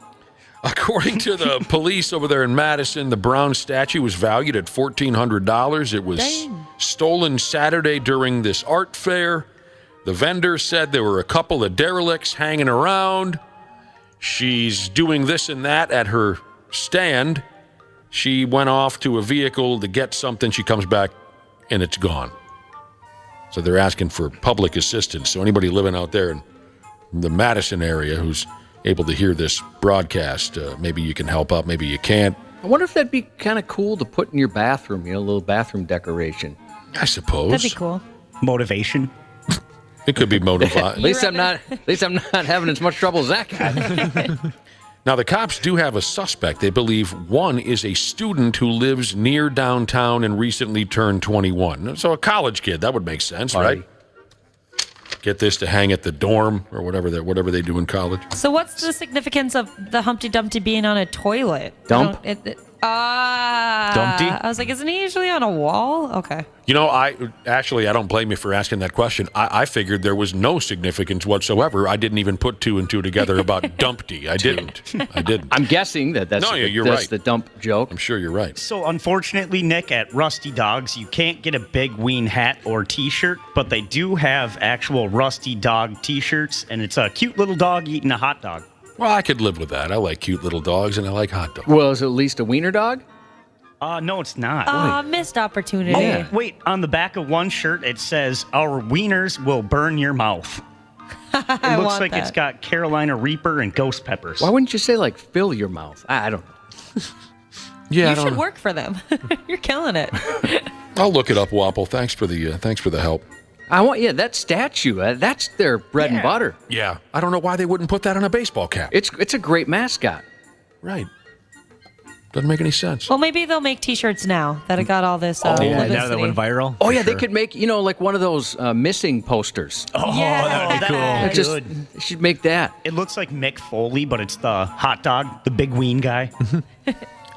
According to the police over there in Madison, the brown statue was valued at $1,400. It was stolen Saturday during this art fair. The vendor said there were a couple of derelicts hanging around. She's doing this and that at her stand. She went off to a vehicle to get something. She comes back, and it's gone. So they're asking for public assistance. So anybody living out there in the Madison area who's able to hear this broadcast, maybe you can help out, maybe you can't. I wonder if that'd be kind of cool to put in your bathroom, a little bathroom decoration. I suppose. That'd be cool. Motivation. It could be motivated. At least I'm not having as much trouble as that guy. Now, the cops do have a suspect. They believe one is a student who lives near downtown and recently turned 21. So a college kid, that would make sense, right? Get this to hang at the dorm or whatever they do in college. So what's the significance of the Humpty Dumpty being on a toilet? Dump? Dumpty? Dumpty? I was like, isn't he usually on a wall? Okay. I don't blame you for asking that question. I figured there was no significance whatsoever. I didn't even put two and two together about Dumpty. I didn't. I'm guessing that's right. The dump joke. I'm sure you're right. So unfortunately, Nick, at Rusty Dogs, you can't get a Big Ween hat or T-shirt, but they do have actual Rusty Dog T-shirts, and it's a cute little dog eating a hot dog. Well, I could live with that. I like cute little dogs, and I like hot dogs. Well, is it at least a wiener dog? No, it's not. Missed opportunity. Oh, wait. On the back of one shirt, it says, "Our wieners will burn your mouth." It looks like it's got Carolina Reaper and ghost peppers. Why wouldn't you say, like, fill your mouth? I don't know. Yeah, you should work for them. You're killing it. I'll look it up, Wapple. Thanks for the help. That statue. That's their bread and butter. Yeah. I don't know why they wouldn't put that on a baseball cap. It's a great mascot. Right. Doesn't make any sense. Well, maybe they'll make T-shirts now that it got all this publicity. Now that went viral. Oh, yeah, they could make, like one of those missing posters. Oh, Yeah. that would be cool. They should make that. It looks like Mick Foley, but it's the hot dog, the Big Ween guy.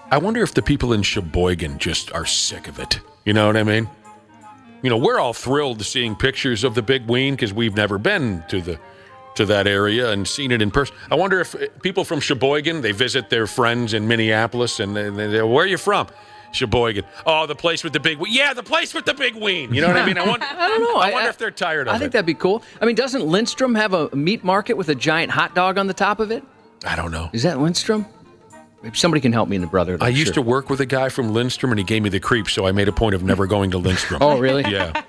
I wonder if the people in Sheboygan just are sick of it. You know what I mean? We're all thrilled seeing pictures of the Big Ween because we've never been to that area and seen it in person. I wonder if people from Sheboygan, they visit their friends in Minneapolis and they where are you from? Sheboygan. Oh, the place with the big ween. Yeah, the place with the big ween. You know what I mean? I don't know. I wonder if they're tired of it. I think that'd be cool. I mean, doesn't Lindstrom have a meat market with a giant hot dog on the top of it? I don't know. Is that Lindstrom? Maybe somebody can help me in the brother. I used to work with a guy from Lindstrom, and he gave me the creeps, so I made a point of never going to Lindstrom. Oh, really? Yeah.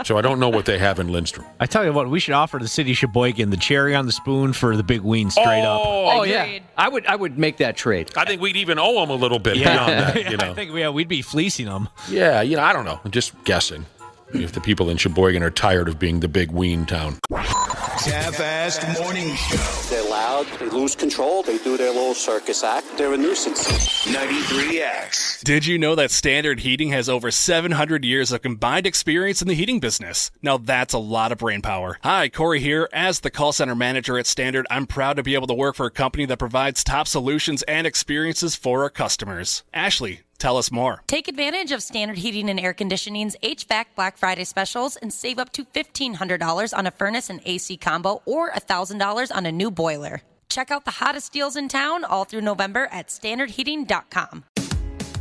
So I don't know what they have in Lindstrom. I tell you what, we should offer the city of Sheboygan the cherry on the spoon for the Big Ween straight up. Oh yeah, I would make that trade. I think we'd even owe them a little bit beyond that. I think we'd be fleecing them. Yeah, I don't know. I'm just guessing if the people in Sheboygan are tired of being the Big Ween town. Half-assed morning show. They're loud, they lose control, they do their little circus act, they're a nuisance. 93X. Did you know that Standard Heating has over 700 years of combined experience in the heating business? Now that's a lot of brain power. Hi, Corey here. As the call center manager at Standard, I'm proud to be able to work for a company that provides top solutions and experiences for our customers. Ashley, tell us more. Take advantage of Standard Heating and Air Conditioning's HVAC Black Friday specials and save up to $1,500 on a furnace and AC combo or $1,000 on a new boiler. Check out the hottest deals in town all through November at standardheating.com.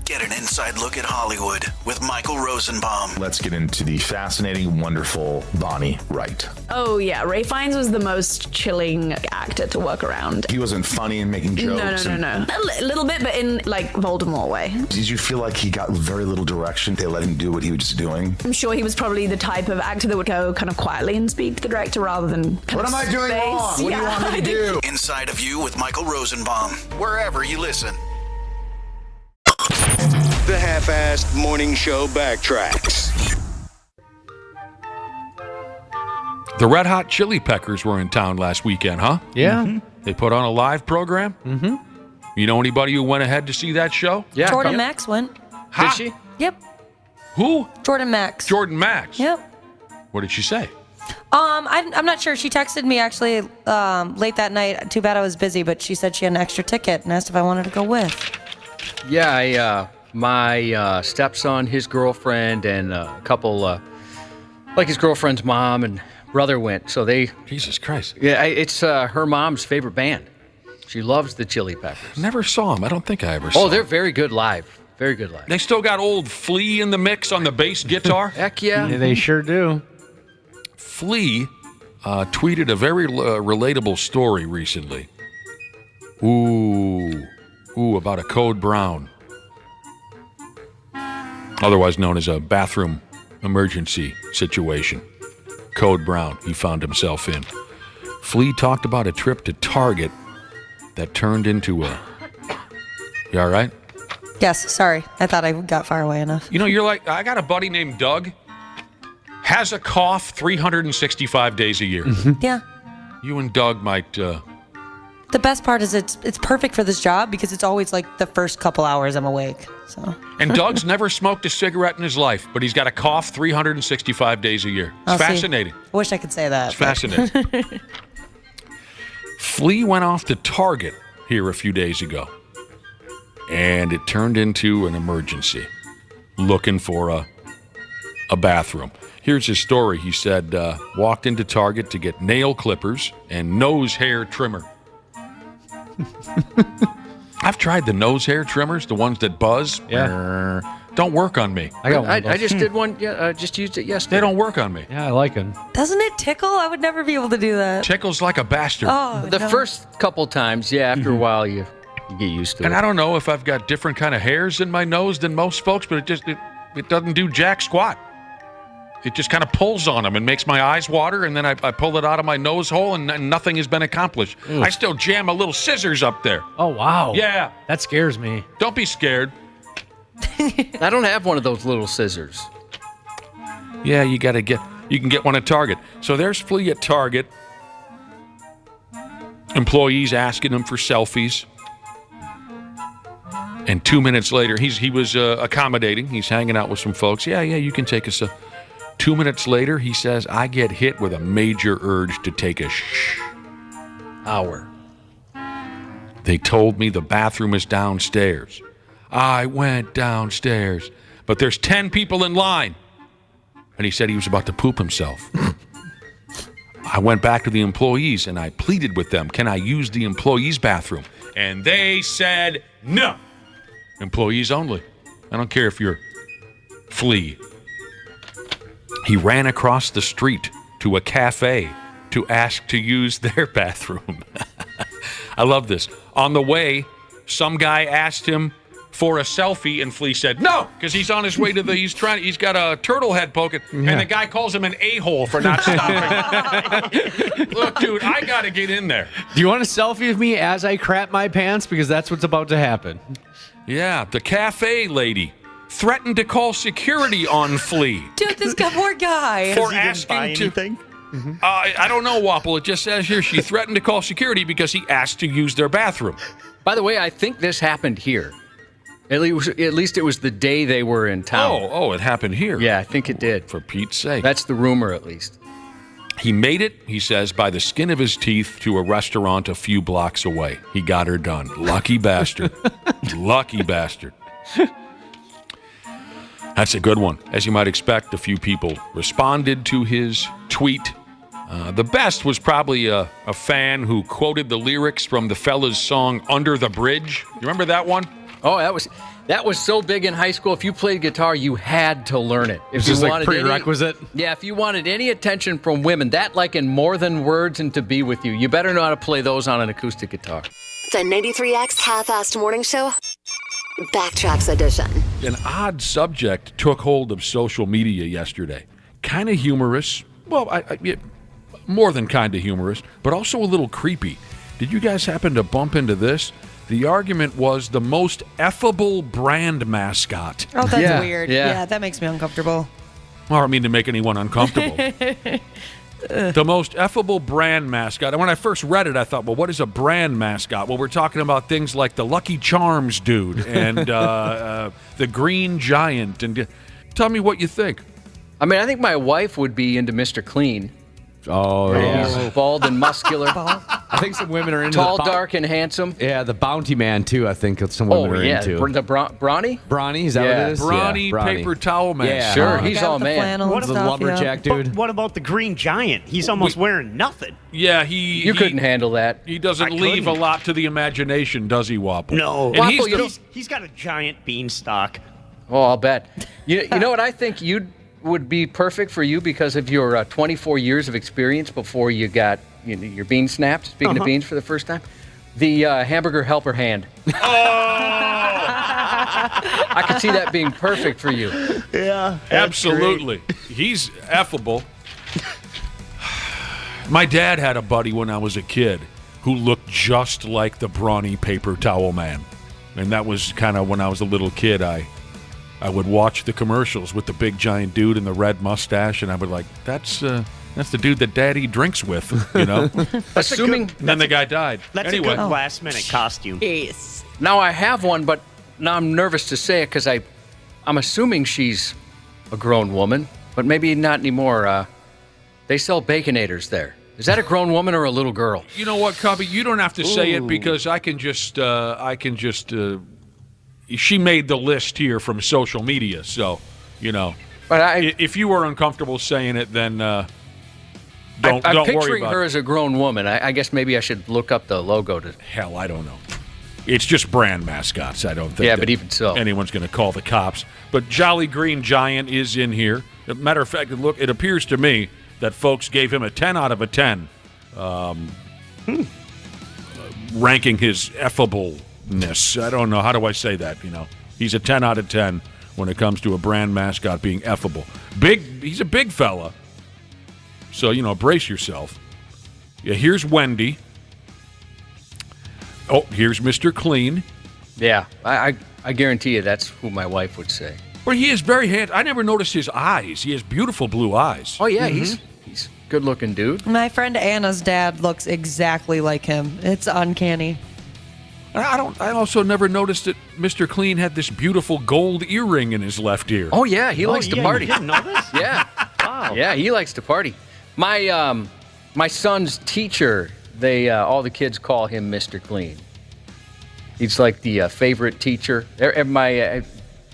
Get an inside look at Hollywood with Michael Rosenbaum. Let's get into the fascinating, wonderful Bonnie Wright. Oh, yeah. Ray Fiennes was the most chilling actor to work around. He wasn't funny and making jokes. No. A little bit, but in, like, Voldemort way. Did you feel like he got very little direction? They let him do what he was just doing? I'm sure he was probably the type of actor that would go kind of quietly and speak to the director rather than What am I doing wrong? What do you want me to do? Inside of You with Michael Rosenbaum. Wherever you listen. The Half-Assed Morning Show backtracks. The Red Hot Chili Peppers were in town last weekend, huh? Yeah. Mm-hmm. They put on a live program? Mm-hmm. You know anybody who went ahead to see that show? Yeah. Jordan Max went. Did she? Yep. Who? Jordan Max. Jordan Max. Yep. What did she say? I'm not sure. She texted me actually late that night. Too bad I was busy, but she said she had an extra ticket and asked if I wanted to go with. Yeah, my stepson, his girlfriend, and a couple, like his girlfriend's mom and brother went. So they. Jesus Christ. Yeah, it's her mom's favorite band. She loves the Chili Peppers. Never saw them. I don't think I ever saw Oh, them. they're very good live. Very good live. They still got old Flea in the mix on the bass guitar? Heck yeah. Yeah, they sure do. Flea tweeted a very relatable story recently. Ooh, about a Code Brown. Otherwise known as a bathroom emergency situation. Code Brown, he found himself in. Flea talked about a trip to Target that turned into a... You all right? Yes, sorry. I thought I got far away enough. You know, you're like, I got a buddy named Doug, has a cough 365 days a year. Mm-hmm. Yeah. You and Doug might... The best part is it's perfect for this job because it's always like the first couple hours I'm awake. So. And Doug's never smoked a cigarette in his life, but he's got a cough 365 days a year. It's fascinating. I wish I could say that. It's fascinating. Flea went off to Target here a few days ago, and it turned into an emergency, looking for a bathroom. Here's his story. He said, walked into Target to get nail clippers and nose hair trimmer. I've tried the nose hair trimmers, the ones that buzz. Yeah. Don't work on me. I got one of those. I just did one. Yeah, I just used it yesterday. They don't work on me. Yeah, I like them. Doesn't it tickle? I would never be able to do that. Tickles like a bastard. Oh, The no. first couple times, yeah, after a while you get used to it. And I don't know if I've got different kind of hairs in my nose than most folks, but it doesn't do jack squat. It just kind of pulls on them and makes my eyes water, and then I pull it out of my nose hole, and nothing has been accomplished. Ooh. I still jam a little scissors up there. Oh, wow. Yeah. That scares me. Don't be scared. I don't have one of those little scissors. Yeah, you can get one at Target. So there's Flea at Target. Employees asking him for selfies. And 2 minutes later, he was accommodating. He's hanging out with some folks. Yeah, you can take us. 2 minutes later, he says, I get hit with a major urge to take a shower. They told me the bathroom is downstairs. I went downstairs, but there's 10 people in line. And he said he was about to poop himself. I went back to the employees and I pleaded with them, can I use the employees' bathroom? And they said no. Employees only. I don't care if you're Flea. He ran across the street to a cafe to ask to use their bathroom. I love this. On the way, some guy asked him for a selfie, and Flea said no, because he's on his way to he's got a turtle head poking, and the guy calls him an a-hole for not stopping. Look, dude, I got to get in there. Do you want a selfie of me as I crap my pants? Because that's what's about to happen. Yeah, the cafe lady threatened to call security on Flea. Dude, this poor guy. For asking to... I don't know, Wapple. It just says here she threatened to call security because he asked to use their bathroom. By the way, I think this happened here. At least it was the day they were in town. Oh, it happened here. Yeah, I think it did. For Pete's sake. That's the rumor, at least. He made it, he says, by the skin of his teeth to a restaurant a few blocks away. He got her done. Lucky bastard. Lucky bastard. That's a good one. As you might expect, a few people responded to his tweet. The best was probably a fan who quoted the lyrics from the fella's song Under the Bridge. You remember that one? Oh, that was so big in high school. If you played guitar, you had to learn it. If It's just like prerequisite. If you wanted any attention from women, that like in More Than Words and To Be With You, you better know how to play those on an acoustic guitar. The 93X Half-Assed Morning Show, Backtracks Edition. An odd subject took hold of social media yesterday. Kind of humorous. Well, more than kind of humorous, but also a little creepy. Did you guys happen to bump into this? The argument was the most effable brand mascot. Oh, that's weird. Yeah, that makes me uncomfortable. I don't mean to make anyone uncomfortable. The most effable brand mascot. And when I first read it, I thought, well, what is a brand mascot? Well, we're talking about things like the Lucky Charms dude and the Green Giant. And tell me what you think. I mean, I think my wife would be into Mr. Clean. Oh, yeah. He's bald and muscular. I think some women are into tall, dark, and handsome. Yeah, the Bounty Man, too, I think some women are into. The Brawny? Brawny, is that what it is? Brawny paper towel man. Yeah. Sure, he's all man. What the lumberjack dude? But what about the Green Giant? He's almost wearing nothing. Yeah, You couldn't handle that. He doesn't leave a lot to the imagination, does he, Wapple? No. And he's got a giant beanstalk. Oh, I'll bet. You know what? I think would be perfect for you because of your 24 years of experience before you got your bean snapped. Speaking of beans for the first time, the hamburger helper hand. Oh! I could see that being perfect for you. Yeah, absolutely. He's affable. My dad had a buddy when I was a kid who looked just like the brawny paper towel man, and that was kind of when I was a little kid. I would watch the commercials with the big giant dude and the red mustache, and I would like, that's the dude that Daddy drinks with, you know? Assuming and then the guy died. That's anyway. a good last-minute costume. Yes. Now I have one, but now I'm nervous to say it because I'm assuming she's a grown woman, but maybe not anymore. They sell Baconators there. Is that a grown woman or a little girl? You know what, Cubby? You don't have to say it because I can just she made the list here from social media, so, you know. But if you were uncomfortable saying it, then don't worry about it. I'm picturing her as a grown woman. I guess maybe I should look up the logo. Hell, I don't know. It's just brand mascots. I don't think Yeah, but even so. anyone's going to call the cops. But Jolly Green Giant is in here. As a matter of fact, look, it appears to me that folks gave him a 10 out of a 10, ranking his effable. I don't know. How do I say that? You know, he's a 10 out of 10 when it comes to a brand mascot being effable. He's a big fella. So, you know, brace yourself. Yeah, here's Wendy. Oh, here's Mr. Clean. Yeah, I guarantee you that's who my wife would say. Well, he is very handsome. I never noticed his eyes. He has beautiful blue eyes. Oh, yeah, he's a good-looking dude. My friend Anna's dad looks exactly like him. It's uncanny. I also never noticed that Mr. Clean had this beautiful gold earring in his left ear. Oh, yeah, he likes to party. You didn't know this? Yeah. Wow. Yeah, he likes to party. My son's teacher, all the kids call him Mr. Clean. He's like the favorite teacher.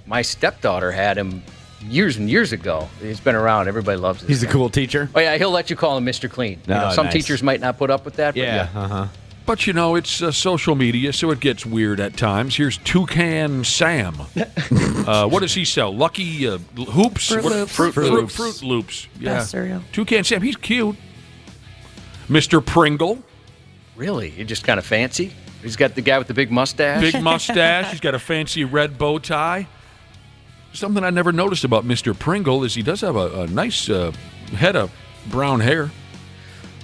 My stepdaughter had him years and years ago. He's been around. Everybody loves him. He's a cool teacher. Oh, yeah, he'll let you call him Mr. Clean. Some teachers might not put up with that. Yeah. But, you know, it's social media, so it gets weird at times. Here's Toucan Sam. What does he sell? Lucky Hoops? Fruit Loops. Fruit Loops. Yeah. Best cereal. Toucan Sam. He's cute. Mr. Pringle. Really? You're just kind of fancy? He's got the guy with the big mustache? Big mustache. He's got a fancy red bow tie. Something I never noticed about Mr. Pringle is he does have a nice head of brown hair.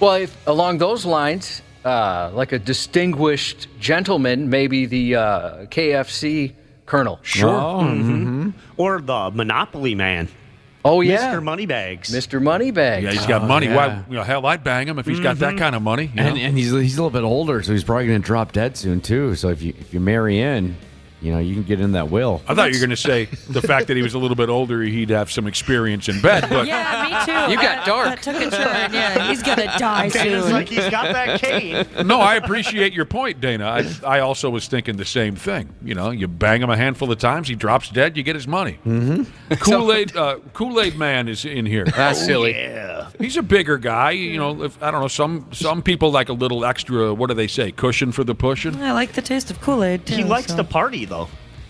Well, along those lines, like a distinguished gentleman, maybe the KFC Colonel. Sure. Oh, Or the Monopoly Man. Oh, yeah. Mr. Moneybags. Mr. Moneybags. Yeah, he's got money. Yeah. Why? Hell, I'd bang him if he's got that kind of money. You know? And he's a little bit older, so he's probably going to drop dead soon, too. So if you marry in, you know, you can get in that will. I thought you were going to say the fact that he was a little bit older, he'd have some experience in bed. But Yeah, me too. You got dark. That took a turn. Yeah, he's gonna die It's soon. like he's got that cane. No, I appreciate your point, Dana. I also was thinking the same thing. You know, you bang him a handful of times, he drops dead, you get his money. Mm-hmm. Kool-Aid Man is in here. That's silly. Yeah. He's a bigger guy. You know, I don't know. Some people like a little extra. What do they say? Cushion for the pushing. I like the taste of Kool-Aid too. He likes so. to party, though.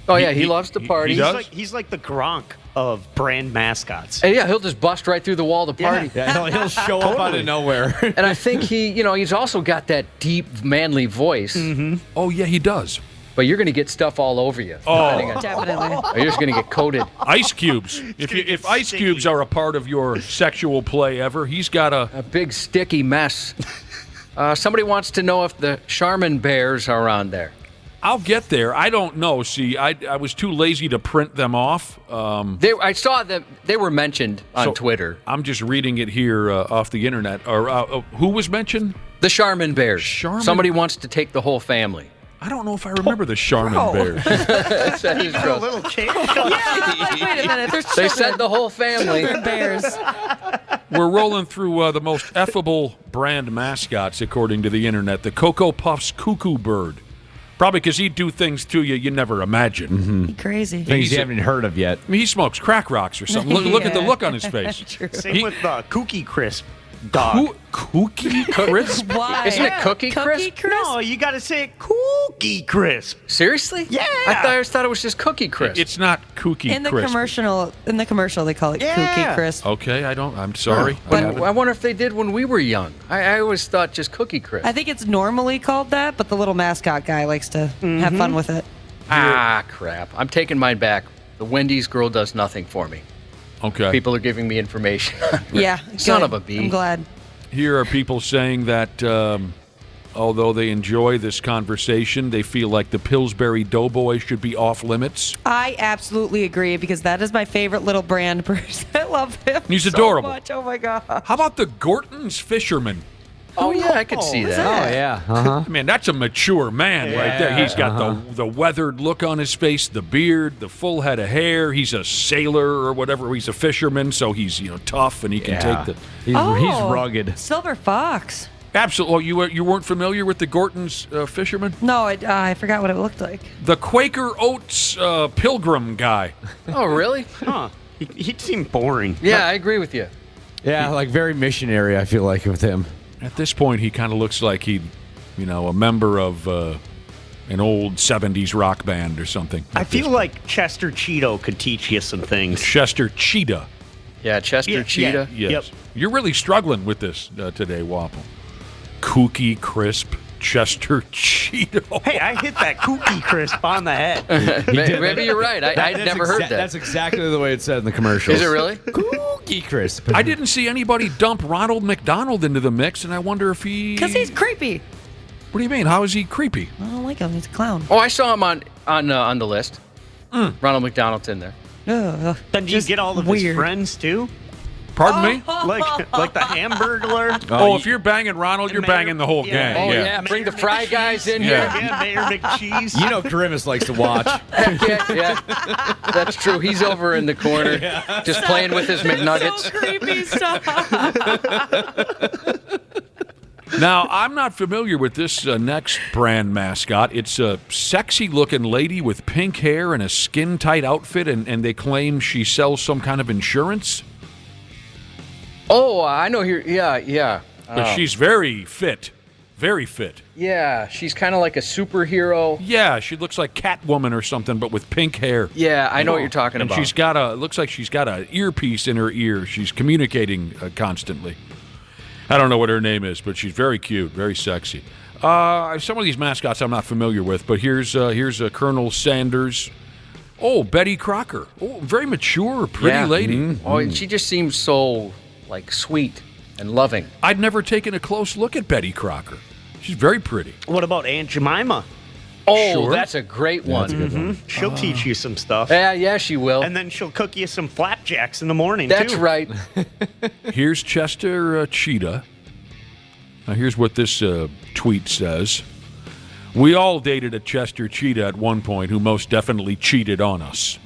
Oh, yeah, he loves to party. He does? He's like the Gronk of brand mascots. And yeah, he'll just bust right through the wall to party. Yeah, he'll show up out of nowhere. And I think he's also got that deep, manly voice. Mm-hmm. Oh, yeah, he does. But you're going to get stuff all over you. Oh, definitely. You're just going to get coated. Ice cubes. If ice cubes are a part of your sexual play ever, he's got a big sticky mess. Somebody wants to know if the Charmin bears are on there. I'll get there. I don't know. See, I was too lazy to print them off. I saw that they were mentioned on Twitter. I'm just reading it here off the internet. Who was mentioned? The Charmin bears. Somebody wants to take the whole family. I don't know if I remember the Charmin bears. That is a little kid. Wait a minute. They said the whole family. Bears. We're rolling through the most effable brand mascots, according to the internet. The Cocoa Puffs Cuckoo Bird. Probably because he'd do things to you never imagine. Mm-hmm. Crazy. Things you haven't heard of yet. I mean, he smokes crack rocks or something. Look at the look on his face. Same with Cookie Crisp dog. Cookie Crisp? Why? Isn't it Cookie Crisp? No, you got to say it Cookie Crisp. Seriously? Yeah. I always thought it was just Cookie Crisp. It's not Cookie In the Crisp. commercial, they call it Cookie Crisp. Okay, I'm sorry. But I wonder if they did when we were young. I always thought just Cookie Crisp. I think it's normally called that, but the little mascot guy likes to have fun with it. Ah, crap. I'm taking mine back. The Wendy's girl does nothing for me. Okay. People are giving me information. Yeah. Son good. of a bee. I'm glad. Here are people saying that although they enjoy this conversation, they feel like the Pillsbury Doughboy should be off limits. I absolutely agree because that is my favorite little brand person. I love him. He's so adorable. much. Oh my god. How about the Gorton's Fisherman? Oh, yeah, I could see that. Oh, yeah. Uh-huh. Man, that's a mature man right there. He's got the weathered look on his face, the beard, the full head of hair. He's a sailor or whatever. He's a fisherman, so he's tough and he can take the. He's rugged. Silver Fox. Absolutely. Oh, you weren't familiar with the Gorton's Fisherman? No, I forgot what it looked like. The Quaker Oats Pilgrim guy. Oh, really? Huh. He'd seem boring. Yeah, I agree with you. Yeah, like very missionary, I feel like, with him. At this point, he kind of looks like he'd, a member of an old 70s rock band or something. I feel like Chester Cheeto could teach you some things. Chester Cheetah. Yeah, Chester Cheetah. Yes. Yep. You're really struggling with this today, Wapple. Cookie Crisp Chester Cheeto. Hey, I hit that Cookie Crisp on the head. Maybe you're right. I'd never heard that. That's exactly the way it's said in the commercials. Is it really? Cookie Crisp. I didn't see anybody dump Ronald McDonald into the mix, and I wonder if he... Because he's creepy. What do you mean? How is he creepy? I don't like him. He's a clown. Oh, I saw him on the list. Ronald McDonald's in there. Ugh. Then do you get all of his friends, too? Pardon me? Like the Hamburglar? Oh, if you're banging Ronald, you're banging the whole gang. Oh, yeah. Bring the Fry guys in here. Yeah, Mayor McCheese. You know Grimace likes to watch. Yeah. That's true. He's over in the corner just playing with his McNuggets. So creepy stuff. Now, I'm not familiar with this next brand mascot. It's a sexy-looking lady with pink hair and a skin-tight outfit, and they claim she sells some kind of insurance. Oh, I know here. Yeah. But she's very fit. Very fit. Yeah, she's kind of like a superhero. Yeah, she looks like Catwoman or something, but with pink hair. Yeah, I know what you're talking and about. She's got looks like she's got an earpiece in her ear. She's communicating constantly. I don't know what her name is, but she's very cute, very sexy. Some of these mascots I'm not familiar with, but here's Colonel Sanders. Oh, Betty Crocker. Oh, very mature, pretty lady. Mm-hmm. Oh, and she just seems so sweet and loving. I'd never taken a close look at Betty Crocker. She's very pretty. What about Aunt Jemima? Oh, Sure. that's a great one. That's a good one. She'll teach you some stuff. Yeah, she will. And then she'll cook you some flapjacks in the morning, That's too. right. Here's Chester Cheetah. Now, here's what this tweet says. We all dated a Chester Cheetah at one point who most definitely cheated on us.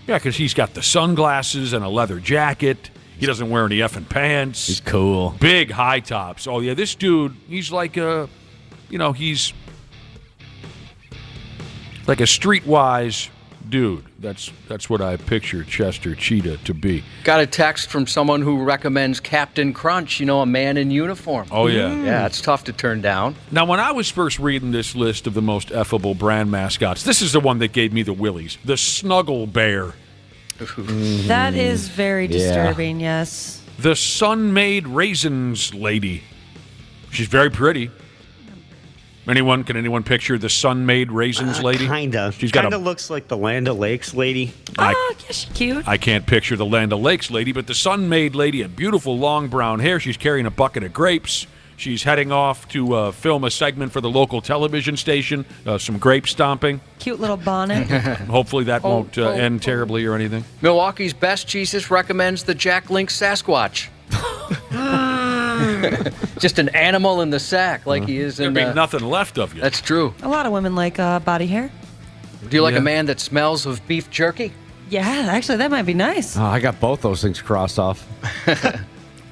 Yeah, because he's got the sunglasses and a leather jacket. He doesn't wear any effing pants. He's cool. Big high tops. Oh, yeah, this dude, he's like he's like a streetwise dude. That's what I picture Chester Cheetah to be. Got a text from someone who recommends Captain Crunch, a man in uniform. Oh, yeah. Yeah, it's tough to turn down. Now, when I was first reading this list of the most effable brand mascots, this is the one that gave me the willies. The Snuggle Bear. That is very disturbing, yes. The Sun-Made Raisins Lady. She's very pretty. Can anyone picture the Sun-Made Raisins Lady? Kinda. She's got looks like the Land O'Lakes lady. Yeah, she's cute. I can't picture the Land O'Lakes lady, but the Sun-Made Lady had beautiful long brown hair. She's carrying a bucket of grapes. She's heading off to film a segment for the local television station, some grape stomping. Cute little bonnet. Hopefully that won't end terribly or anything. Milwaukee's Best Jesus recommends the Jack Link Sasquatch. Just an animal in the sack like he is in... There'd be nothing left of you. That's true. A lot of women like body hair. Do you like a man that smells of beef jerky? Yeah, actually, that might be nice. I got both those things crossed off.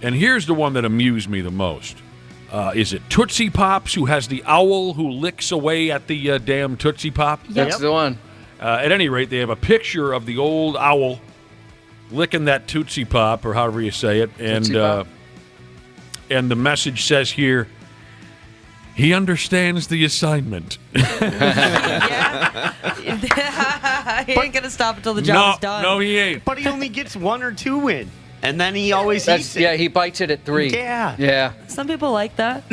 And here's the one that amused me the most. Is it Tootsie Pops, who has the owl who licks away at the damn Tootsie Pop? That's the one. At any rate, they have a picture of the old owl licking that Tootsie Pop, or however you say it, and the message says here, he understands the assignment. He ain't gonna stop until the job's done. No, he ain't. But he only gets 1 or 2 in. And then he always eats it. Yeah, he bites it at 3. Yeah. Some people like that.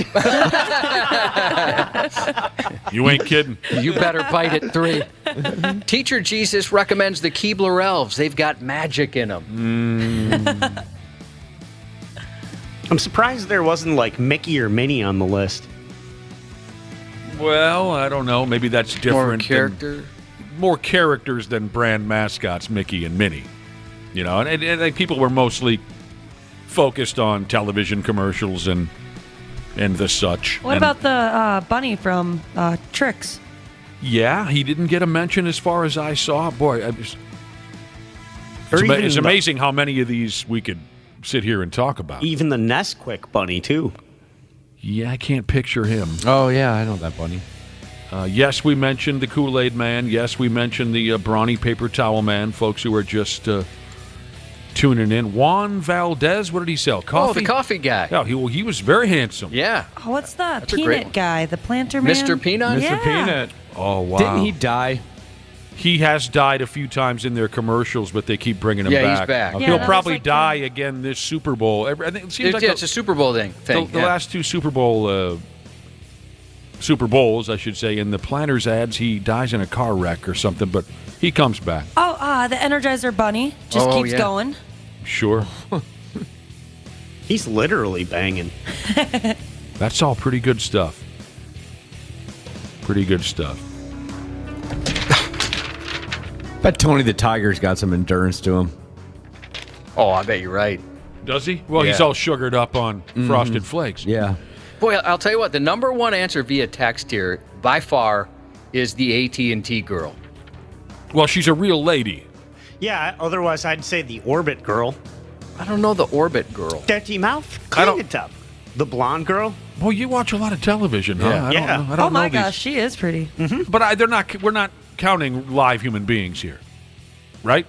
You ain't kidding. You better bite at 3. Teacher Jesus recommends the Keebler Elves. They've got magic in them. I'm surprised there wasn't like Mickey or Minnie on the list. Well, I don't know. Maybe that's different. More characters than brand mascots, Mickey and Minnie. And I think people were mostly focused on television commercials and the such. What about the bunny from Tricks? Yeah, he didn't get a mention as far as I saw. Boy, it's amazing how many of these we could sit here and talk about. Even the Nesquik bunny, too. Yeah, I can't picture him. Oh, yeah, I know that bunny. Yes, we mentioned the Kool-Aid Man. Yes, we mentioned the brawny paper towel man, folks who are just tuning in. Juan Valdez, what did he sell? Coffee? Oh, the coffee guy. Yeah, he was very handsome. Yeah. Oh, what's the That's a great peanut one. guy? The planter man? Mr. Peanut? Yeah. Mr. Peanut. Oh, wow. Didn't he die? He has died a few times in their commercials, but they keep bringing him back. Yeah, he's back. Yeah, He'll that probably was like die again this Super Bowl. I think it seems like it's a Super Bowl thing. The last 2 Super Bowls, I should say, in the Planters ads, he dies in a car wreck or something, but he comes back. Oh, the Energizer Bunny just keeps going. Sure. He's literally banging. That's all pretty good stuff. Pretty good stuff. Bet Tony the Tiger's got some endurance to him. Oh, I bet you're right. Does he? Well, he's all sugared up on Frosted Flakes. Yeah. Boy, I'll tell you what, the number one answer via text here, by far, is the AT&T girl. Well, she's a real lady. Yeah, otherwise I'd say the Orbit girl. I don't know the Orbit girl. Dirty mouth, clean it up. The blonde girl. Well, you watch a lot of television, huh? Yeah. I don't know Oh my these. gosh, she is pretty. Mm-hmm. But we're not counting live human beings here, right?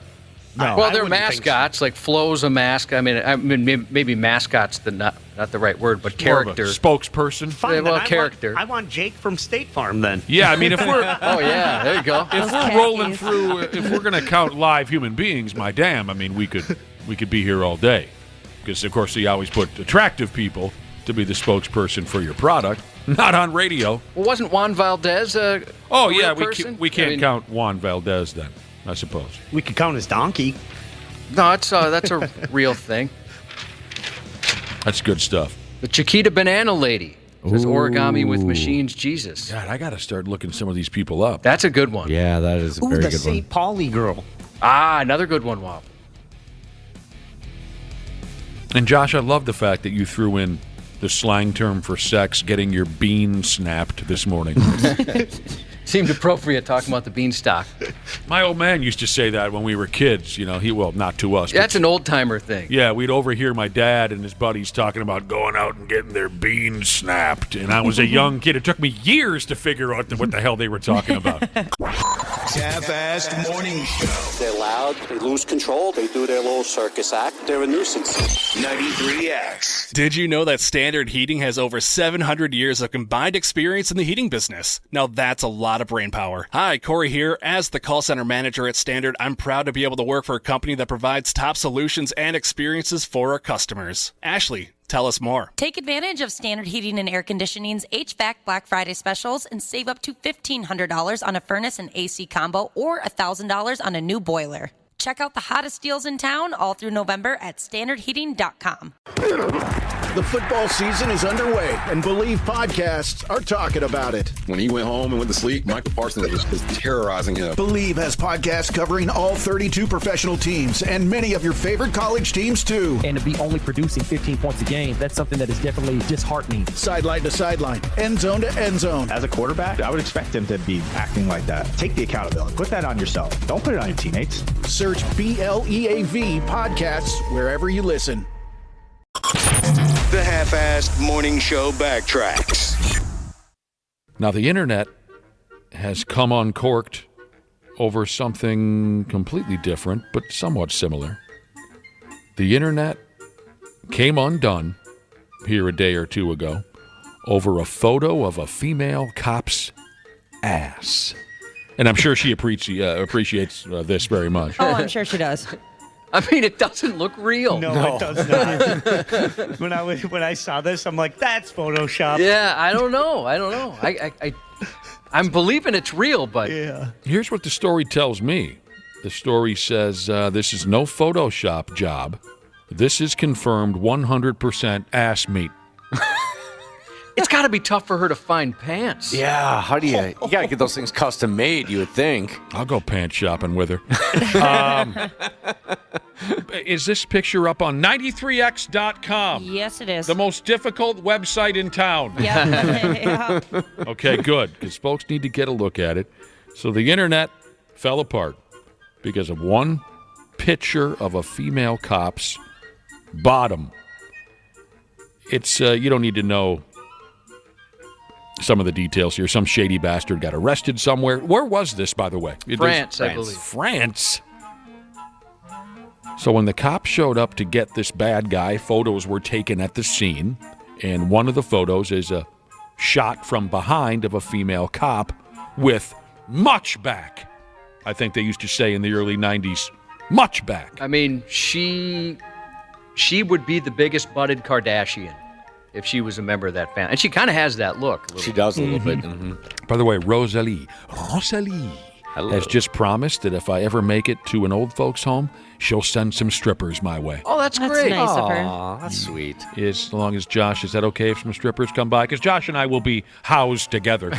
No, well, they're mascots. Like Flo's a mask. I mean, maybe mascot's not the right word, but character. Spokesperson. Fine, well, then character. I want Jake from State Farm then. Yeah, I mean, if we're oh yeah, there you go. If we're rolling through, if we're going to count live human beings, my damn, I mean, we could be here all day, because of course you always put attractive people to be the spokesperson for your product, not on radio. Well, wasn't Juan Valdez a Oh real yeah, person? we can't count Juan Valdez then, I suppose. We could count his donkey. No, that's a real thing. That's good stuff. The Chiquita Banana Lady. Says Origami with Machines Jesus. God, I got to start looking some of these people up. That's a good one. Yeah, that is a very the good one. St. Pauli girl. Ah, another good one, Wop. And Josh, I love the fact that you threw in the slang term for sex, getting your bean snapped this morning. Seemed appropriate talking about the beanstalk. My old man used to say that when we were kids. You know, not to us. That's an old timer thing. Yeah, we'd overhear my dad and his buddies talking about going out and getting their beans snapped. And I was a young kid. It took me years to figure out what the hell they were talking about. X Half-Assed Morning Show. They're loud, they lose control, they do their little circus act, they're a nuisance. 93X. Did you know that Standard Heating has over 700 years of combined experience in the heating business? Now that's a lot of brain power. Hi, Corey here. As the call center manager at Standard, I'm proud to be able to work for a company that provides top solutions and experiences for our customers. Ashley, tell us more. Take advantage of Standard Heating and Air Conditioning's HVAC Black Friday specials and save up to $1,500 on a furnace and AC combo or $1,000 on a new boiler. Check out the hottest deals in town all through November at standardheating.com. The football season is underway, and Believe podcasts are talking about it. When he went home and went to sleep, Michael Parsons was terrorizing him. Believe has podcasts covering all 32 professional teams and many of your favorite college teams, too. And to be only producing 15 points a game, that's something that is definitely disheartening. Sideline to sideline, end zone to end zone. As a quarterback, I would expect him to be acting like that. Take the accountability. Put that on yourself. Don't put it on your teammates. Search BLEAV podcasts wherever you listen. The Half-Assed Morning Show backtracks. Now, the internet has come uncorked over something completely different, but somewhat similar. The internet came undone here a day or two ago over a photo of a female cop's ass. And I'm sure she appreciates this very much. Oh, I'm sure she does. I mean, it doesn't look real. No, it does not. when I saw this, I'm like, that's Photoshop. Yeah, I don't know. I'm believing it's real, but yeah. Here's what the story tells me. The story says this is no Photoshop job. This is confirmed 100% ass meat. It's got to be tough for her to find pants. Yeah, how do you got to get those things custom made, you would think. I'll go pants shopping with her. Is this picture up on 93x.com? Yes, it is. The most difficult website in town. Yeah. Okay, good, because folks need to get a look at it. So the internet fell apart because of one picture of a female cop's bottom. It's you don't need to know some of the details here. Some shady bastard got arrested somewhere. Where was this, by the way? France, I believe. France. So when the cops showed up to get this bad guy, photos were taken at the scene, and one of the photos is a shot from behind of a female cop with much back. I think they used to say in the early 90s, much back. I mean, she would be the biggest butted Kardashian if she was a member of that family. And she kind of has that look. She does a little bit. Mm-hmm. By the way, Rosalie has just promised that if I ever make it to an old folks' home, she'll send some strippers my way. Oh, that's great. Nice of her. Aw, that's sweet. As long as Josh, is that okay if some strippers come by? Because Josh and I will be housed together.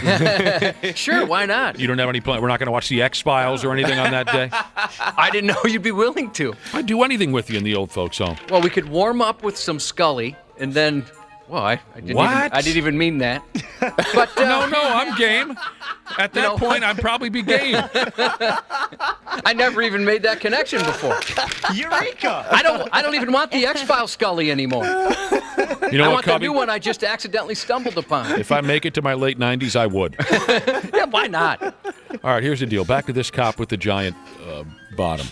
Sure, why not? You don't have any plan? We're not going to watch the X-Files or anything on that day? I didn't know you'd be willing to. I'd do anything with you in the old folks' home. Well, we could warm up with some Scully, and then... Well, I didn't even mean that. But no, I'm game. At that point, I'd probably be game. I never even made that connection before. Eureka! I don't even want the X-Files Scully anymore. You know I what, want the Cubby? new one I just accidentally stumbled upon. If I make it to my late 90s, I would. Yeah, why not? All right, here's the deal. Back to this cop with the giant bottom.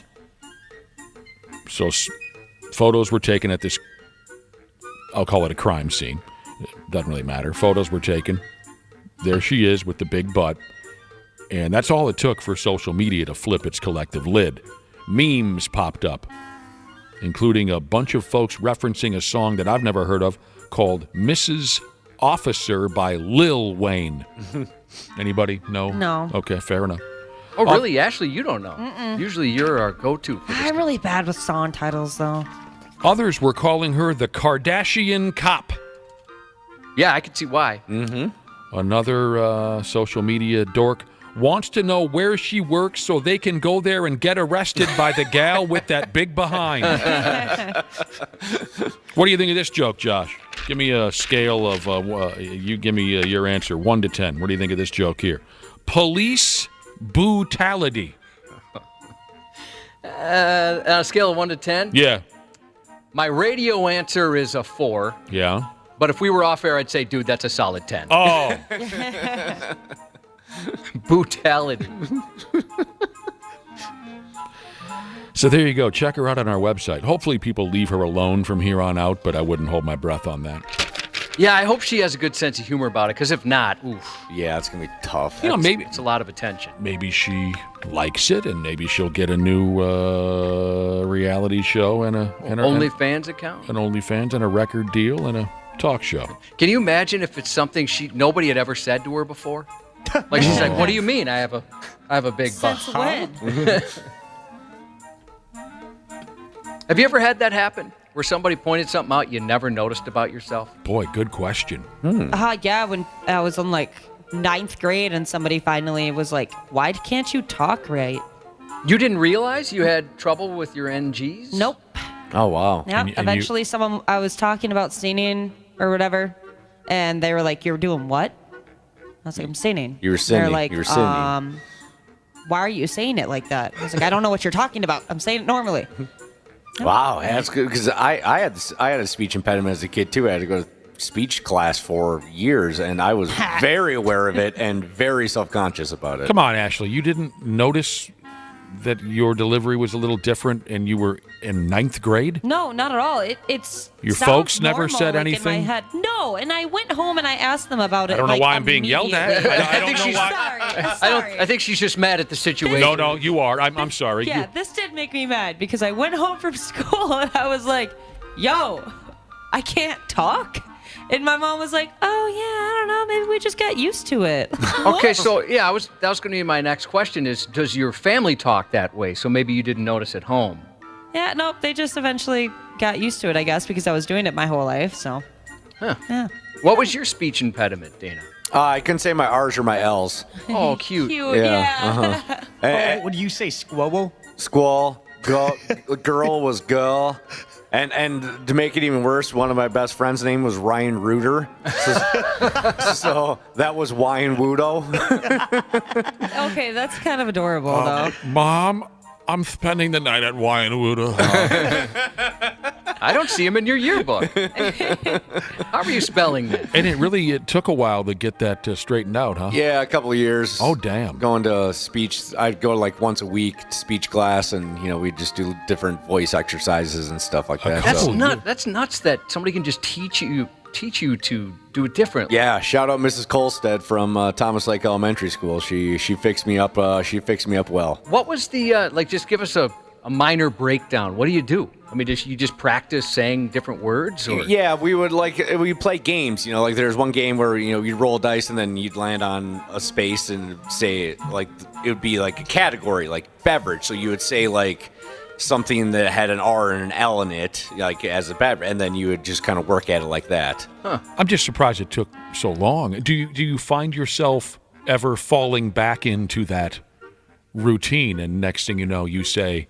So photos were taken at this, I'll call it a crime scene. It doesn't really matter. Photos were taken. There she is with the big butt. And that's all it took for social media to flip its collective lid. Memes popped up, including a bunch of folks referencing a song that I've never heard of called Mrs. Officer by Lil Wayne. Anybody? No? No. Okay, fair enough. Oh, really? Ashley, you don't know. Mm-mm. Usually you're our go-to. I'm really bad with song titles, though. Others were calling her the Kardashian cop. Yeah, I could see why. Mm-hmm. Another social media dork wants to know where she works so they can go there and get arrested by the gal with that big behind. What do you think of this joke, Josh? Give me a scale of, you give me your answer, 1 to 10. What do you think of this joke here? Police brutality. On a scale of 1 to 10? Yeah. My radio answer is a 4. Yeah. But if we were off air, I'd say, dude, that's a solid 10. Oh. Brutality. So there you go. Check her out on our website. Hopefully people leave her alone from here on out, but I wouldn't hold my breath on that. Yeah, I hope she has a good sense of humor about it, because if not, oof. Yeah, it's going to be tough. Maybe it's a lot of attention. Maybe she likes it, and maybe she'll get a new reality show and an OnlyFans account? An OnlyFans and a record deal and a talk show. Can you imagine if it's something nobody had ever said to her before? Like she's like, "What do you mean? I have a big butt." Since when? Have you ever had that happen? Where somebody pointed something out you never noticed about yourself? Boy, good question. Yeah, when I was in like 9th grade and somebody finally was like, "Why can't you talk right?" You didn't realize you had trouble with your NGs? Nope. Oh, wow. Yeah, eventually someone, I was talking about singing or whatever, and they were like, "You're doing what?" I was like, "I'm singing." You were singing. They're like, you were singing. "Why are you saying it like that?" I was like, "I don't know what you're talking about. I'm saying it normally." Wow, that's good, because I had a speech impediment as a kid too. I had to go to speech class for years, and I was very aware of it and very self-conscious about it. Come on, Ashley. You didn't notice that your delivery was a little different and you were in 9th grade? No, not at all. It's your sounds folks never normal, said like, anything? in my head. No, and I went home and I asked them about it. I don't know like, why I'm being yelled at. I don't know why. Sorry. I think she's just mad at the situation. No, you are. I'm sorry. Yeah, this did make me mad because I went home from school and I was like, "Yo, I can't talk." And my mom was like, "Oh yeah, I don't know. Maybe we just got used to it." Okay, so yeah, that was going to be my next question: is does your family talk that way? So maybe you didn't notice at home. Yeah, nope. They just eventually got used to it, I guess, because I was doing it my whole life. So, yeah. What was your speech impediment, Dana? I couldn't say my R's or my L's. Oh, cute. Yeah. Uh-huh. What do you say, squabble? Squall. Girl was girl. And to make it even worse, one of my best friends' name was Ryan Reuter. So that was Wyan Wudo. Okay, that's kind of adorable, though. Mom, I'm spending the night at Wieners. I don't see him in your yearbook. How are you spelling that? And it took a while to get that straightened out, huh? Yeah, a couple of years. Oh, damn. Going to speech, I'd go like once a week to speech class, and we'd just do different voice exercises and stuff like that. That's nuts that somebody can just teach you to do it differently. Yeah, shout out Mrs. Kolstead from Thomas Lake Elementary School. She fixed me up. She fixed me up well. What was the just give us a minor breakdown. What do you do? I mean, you just practice saying different words? Or? Yeah, we play games. Like there's one game where you'd roll dice and then you'd land on a space and say like it would be like a category like beverage. So you would say like something that had an R and an L in it, like as a beverage, and then you would just kind of work at it like that. Huh. I'm just surprised it took so long. Do you find yourself ever falling back into that routine, and next thing you know, you say,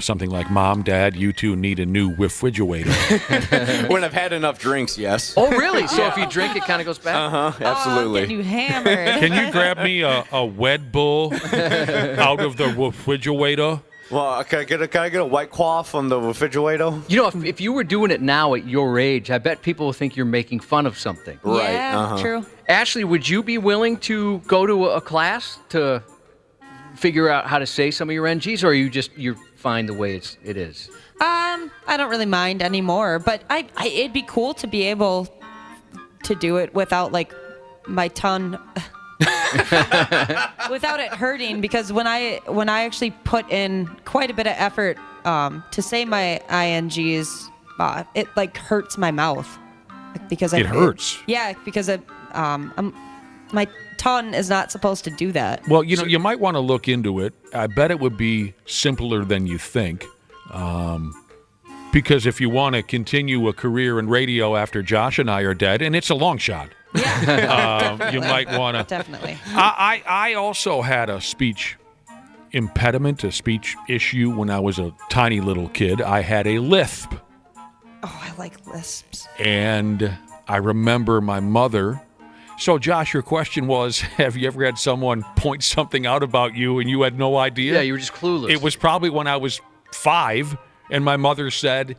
something like, "Mom, Dad, you two need a new refrigerator." When I've had enough drinks, yes. Oh, really? So if you drink, it kind of goes back? Absolutely. Getting you hammered. Can you grab me a Red Bull out of the refrigerator? Well, can I get a White Claw from the refrigerator? If you were doing it now at your age, I bet people will think you're making fun of something. Right. Yeah, true. Ashley, would you be willing to go to a class to figure out how to say some of your NGs, or you're fine the way it is? I don't really mind anymore, but it'd be cool to be able to do it without like my tongue without it hurting, because when I actually put in quite a bit of effort to say my INGs, it like hurts my mouth because it hurts. Because my tongue is not supposed to do that. Well, you might want to look into it. I bet it would be simpler than you think. Because if you want to continue a career in radio after Josh and I are dead, and it's a long shot, you might want to. Definitely. I also had a speech impediment, a speech issue when I was a tiny little kid. I had a lisp. Oh, I like lisps. And I remember my mother. So, Josh, your question was, have you ever had someone point something out about you and you had no idea? Yeah, you were just clueless. It was probably when I was 5, and my mother said,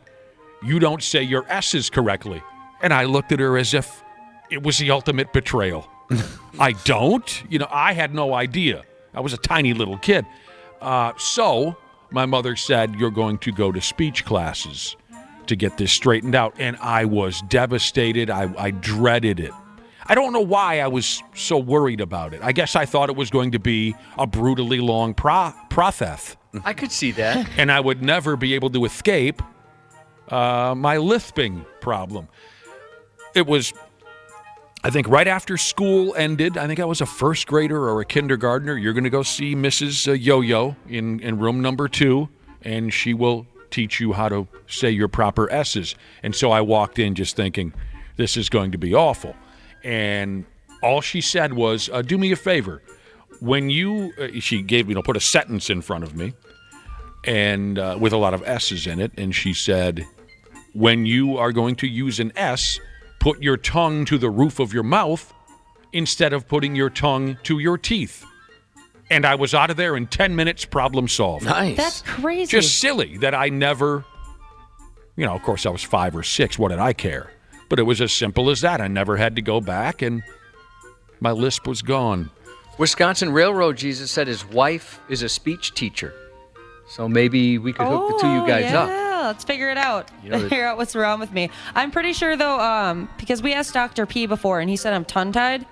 "You don't say your S's correctly." And I looked at her as if it was the ultimate betrayal. I don't. I had no idea. I was a tiny little kid. So my mother said, you're going to go to speech classes to get this straightened out. And I was devastated. I dreaded it. I don't know why I was so worried about it. I guess I thought it was going to be a brutally long process. I could see that. And I would never be able to escape my lisping problem. It was, I think, right after school ended. I think I was a first grader or a kindergartner. You're going to go see Mrs. Yo-Yo in room number 2, and she will teach you how to say your proper S's. And so I walked in just thinking, this is going to be awful. And all she said was, do me a favor. When you, she gave, put a sentence in front of me, and with a lot of S's in it, and she said, when you are going to use an S, put your tongue to the roof of your mouth instead of putting your tongue to your teeth. And I was out of there in 10 minutes, problem solved. Nice. That's crazy. Just silly that I never, of course I was 5 or 6. What did I care? But it was as simple as that. I never had to go back, and my lisp was gone. Wisconsin Railroad Jesus said his wife is a speech teacher. So maybe we could hook the two of you guys up. Yeah, let's figure it out. Figure out what's wrong with me. I'm pretty sure, though, because we asked Dr. P before, and he said I'm tongue-tied.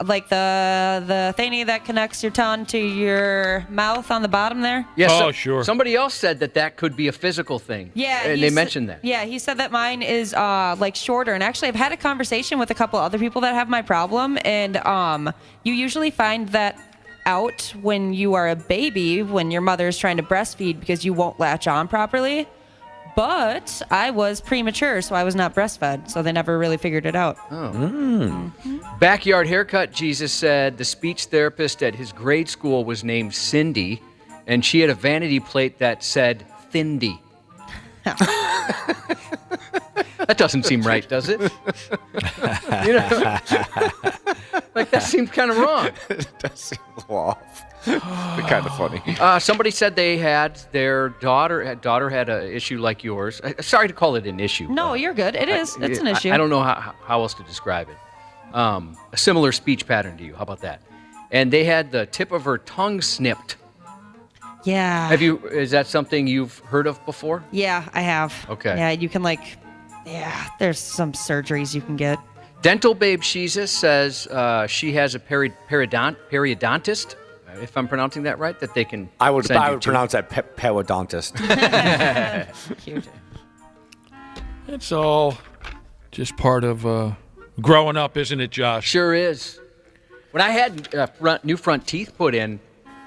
Like the thingy that connects your tongue to your mouth on the bottom there. Yes. Sure. Somebody else said that could be a physical thing. Yeah. And they mentioned that. Yeah, he said that mine is like shorter. And actually, I've had a conversation with a couple other people that have my problem. And you usually find that out when you are a baby, when your mother is trying to breastfeed because you won't latch on properly. But I was premature, so I was not breastfed, so they never really figured it out. Oh. Mm-hmm. Backyard Haircut Jesus said the speech therapist at his grade school was named Cindy, and she had a vanity plate that said Thindy. That doesn't seem right, does it? Like that seems kind of wrong. It does seem a little off. But kind of funny. Somebody said they had their daughter had an issue like yours. Sorry to call it an issue. No, you're good. It is. It's an issue. I don't know how else to describe it. A similar speech pattern to you. How about that? And they had the tip of her tongue snipped. Yeah. Is that something you've heard of before? Yeah, I have. Okay. Yeah, you can there's some surgeries you can get. Dental Babe Jesus says she has a periodontist. If I'm pronouncing that right, that they can. I would pronounce that periodontist. Cute. It's all just part of growing up, isn't it, Josh? Sure is. When I had new front teeth put in,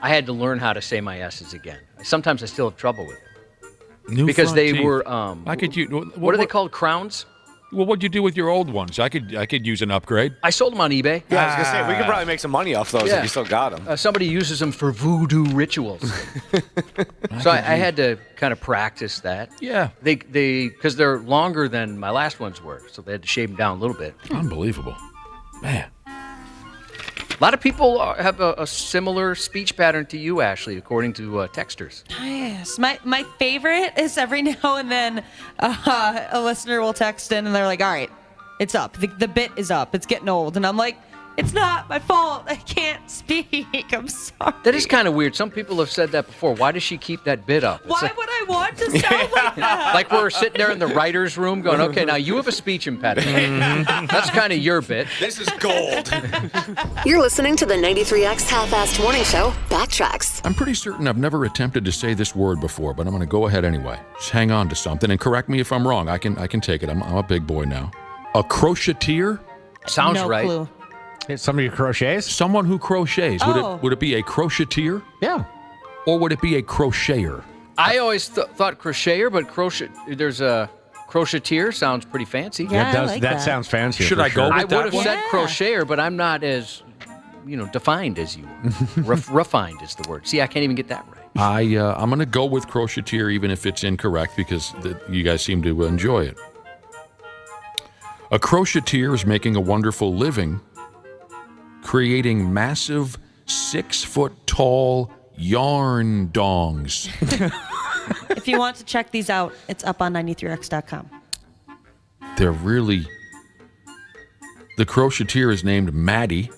I had to learn how to say my S's again. Sometimes I still have trouble with it. Because they were. What are they called? Crowns? Well, what'd you do with your old ones? I could use an upgrade. I sold them on eBay. Yeah, I was going to say, we could probably make some money off those if you still got them. Somebody uses them for voodoo rituals. So I had to kind of practice that. Yeah. Because they're longer than my last ones were, so they had to shave them down a little bit. Unbelievable. Man. A lot of people have a similar speech pattern to you, Ashley, according to texters. Yes. My favorite is every now and then a listener will text in and they're like, all right, it's up. The bit is up. It's getting old. And I'm like, it's not my fault. I can't speak. I'm sorry. That is kind of weird. Some people have said that before. Why does she keep that bit up? Why would I want to sound like that? Like we're sitting there in the writer's room going, okay, now you have a speech impediment. That's kind of your bit. This is gold. You're listening to the 93X Half-Assed Morning Show Backtracks. I'm pretty certain I've never attempted to say this word before, but I'm going to go ahead anyway. Just hang on to something and correct me if I'm wrong. I can take it. I'm a big boy now. A crocheteer? Sounds no right. Clue. Somebody who crochets? Someone who crochets. Oh. Would it be a crocheteer? Yeah. Or would it be a crocheter? I always thought crocheter, but there's a crocheteer. Sounds pretty fancy. Yeah, That does. I like that that. sounds fancy. Should I go with I that would have one? said crocheter, but I'm not as, defined as you are. Refined is the word. See, I can't even get that right. I'm going to go with crocheteer even if it's incorrect because you guys seem to enjoy it. A crocheteer is making a wonderful living creating massive 6-foot-tall yarn dongs. If you want to check these out, it's up on 93x.com. They're really... The crocheteer is named Maddie.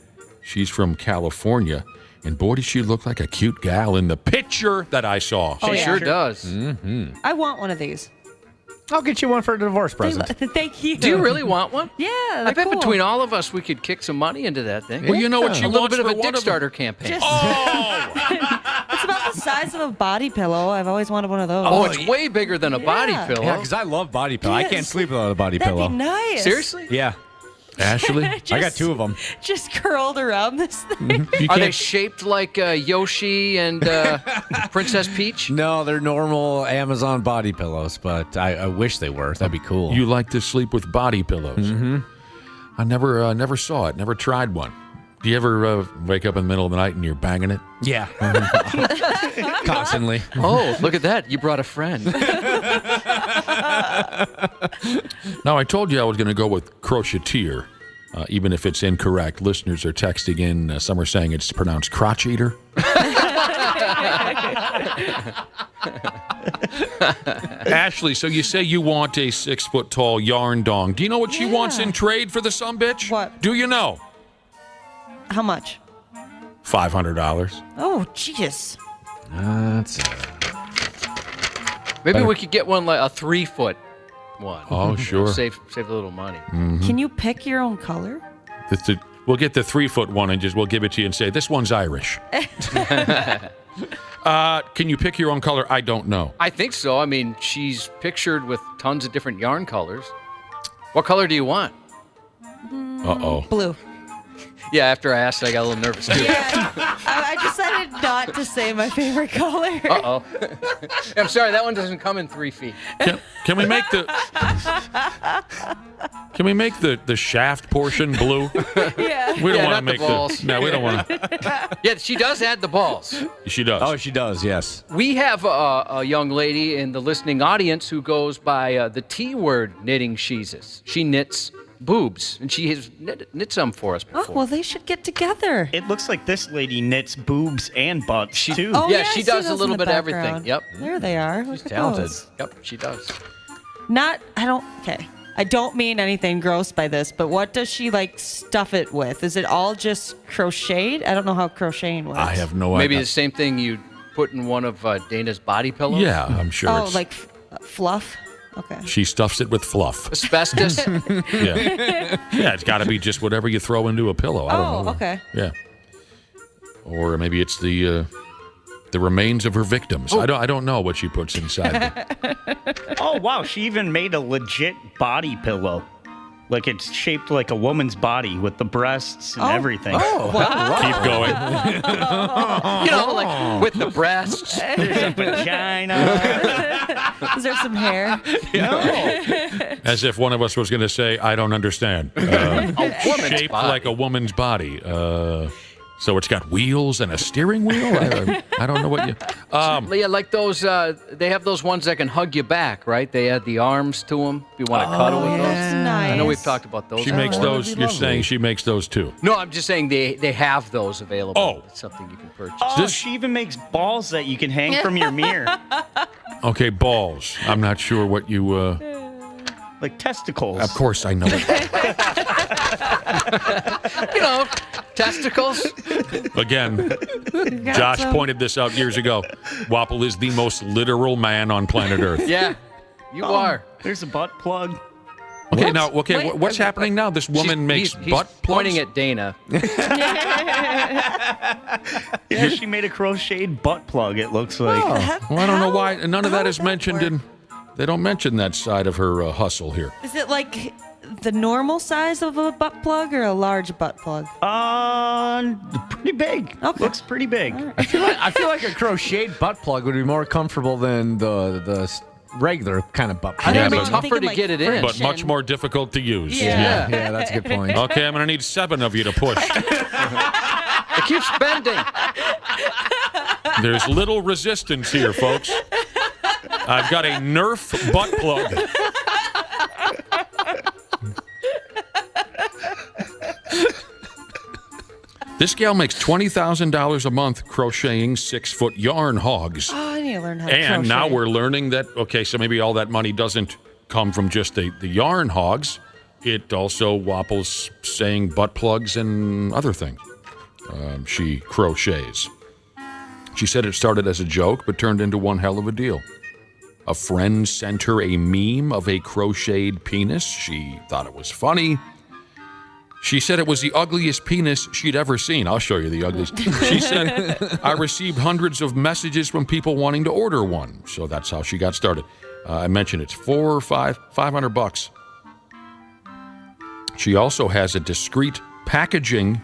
She's from California. And boy, does she look like a cute gal in the picture that I saw. She sure does. Mm-hmm. I want one of these. I'll get you one for a divorce present. Thank you. Do you really want one? Yeah, I bet between all of us, we could kick some money into that thing. Well, you know what she a little wants bit of for a one of them? Kickstarter campaign. It's about the size of a body pillow. I've always wanted one of those. Oh, it's way bigger than a body Yeah. pillow. Yeah, because I love body pillow. I Yes. can't sleep without a body That'd pillow. be nice. Seriously? Yeah. Ashley? I got 2 of them. Just curled around this thing. Are they shaped like Yoshi and Princess Peach? No, they're normal Amazon body pillows, but I wish they were. That'd be cool. You like to sleep with body pillows. Mm-hmm. I never saw it, never tried one. Do you ever wake up in the middle of the night and you're banging it? Yeah. Constantly. Oh, look at that. You brought a friend. Now, I told you I was going to go with crocheteer, even if it's incorrect. Listeners are texting in. Some are saying it's pronounced crotch eater. Ashley, so you say you want a 6-foot-tall yarn dong. Do you know what she wants in trade for the sumbitch? What? Do you know? How much? $500. Oh, jeez. That's Maybe we could get one like a 3-foot one. Oh, sure. Save a little money. Can you pick your own color? We'll get the 3-foot one and we'll give it to you and say, this one's Irish. Can you pick your own color? I don't know. I think so. I mean, she's pictured with tons of different yarn colors. What color do you want? Uh-oh. Blue. Yeah, after I asked, I got a little nervous, too. I decided not to say my favorite color. Uh-oh. I'm sorry, that one doesn't come in 3 feet. Can we make the the shaft portion blue? Yeah. We don't want to not make the balls. No, we don't want to. Yeah, she does add the balls. She does. Oh, she does, yes. We have a young lady in the listening audience who goes by the T-word knitting sheezes. She knits boobs, and she has knit some for us before. Oh, well, they should get together. It looks like this lady knits boobs and butts, too. Oh, yeah, I she see does a those little in the bit of everything. background. Yep. There they are. She's Look at talented. those. Yep, she does. I don't mean anything gross by this, but what does she, stuff it with? Is it all just crocheted? I don't know how crocheting works. I have no Maybe idea. the same thing you put in one of Dana's body pillows? Yeah, I'm sure. Oh, it's, like fluff? Okay. she stuffs it with fluff. Asbestos? Yeah, it's got to be just whatever you throw into a pillow. I don't know. Okay. Yeah, or maybe it's the remains of her victims. Oh. I don't know what she puts inside. Oh, wow. She even made a legit body pillow. Like it's shaped like a woman's body with the breasts and everything. Oh, wow. Keep going. Like with the breasts. There's a vagina. Is there some hair? No. As if one of us was going to say, I don't understand. A woman's Shaped body. like a woman's body. So it's got wheels and a steering wheel? I don't know what you... Yeah, like those, they have those ones that can hug you back, right? They add the arms to them if you want to cuddle with those. Nice. I know we've talked about those. She before. makes those... You're saying she makes those too? No, I'm just saying they have those available. Oh. It's something you can purchase. Oh, she even makes balls that you can hang from your mirror. Okay, balls. I'm not sure what you... Like testicles. Of course I know it. Testicles. Again, Josh pointed this out years ago. Wapple is the most literal man on planet Earth. Yeah, you are. There's a butt plug. Okay, now, what's happening now? This woman makes he's butt plugs? pointing at Dana. Yeah, she made a crocheted butt plug, it looks like. Well, I don't know why. None of that is mentioned in... They don't mention that side of her hustle here. Is it like the normal size of a butt plug or a large butt plug? Pretty big. Okay. Looks pretty big. I feel like a crocheted butt plug would be more comfortable than the regular kind of butt plug. I think Yeah, it'd be but- tougher to get it in. But much more difficult to use. Yeah, that's a good point. Okay, I'm going to need 7 of you to push. It keeps bending. There's little resistance here, folks. I've got a Nerf butt plug. This gal makes $20,000 a month crocheting 6-foot yarn hogs. Oh, I need to learn how to crochet. And now we're learning that, okay, so maybe all that money doesn't come from just the yarn hogs. It also wapples saying butt plugs and other things. She crochets. She said it started as a joke, but turned into one hell of a deal. A friend sent her a meme of a crocheted penis. She thought it was funny. She said it was the ugliest penis she'd ever seen. I'll show you the ugliest. She said, I received hundreds of messages from people wanting to order one. So that's how she got started. I mentioned it's $500. She also has a discreet packaging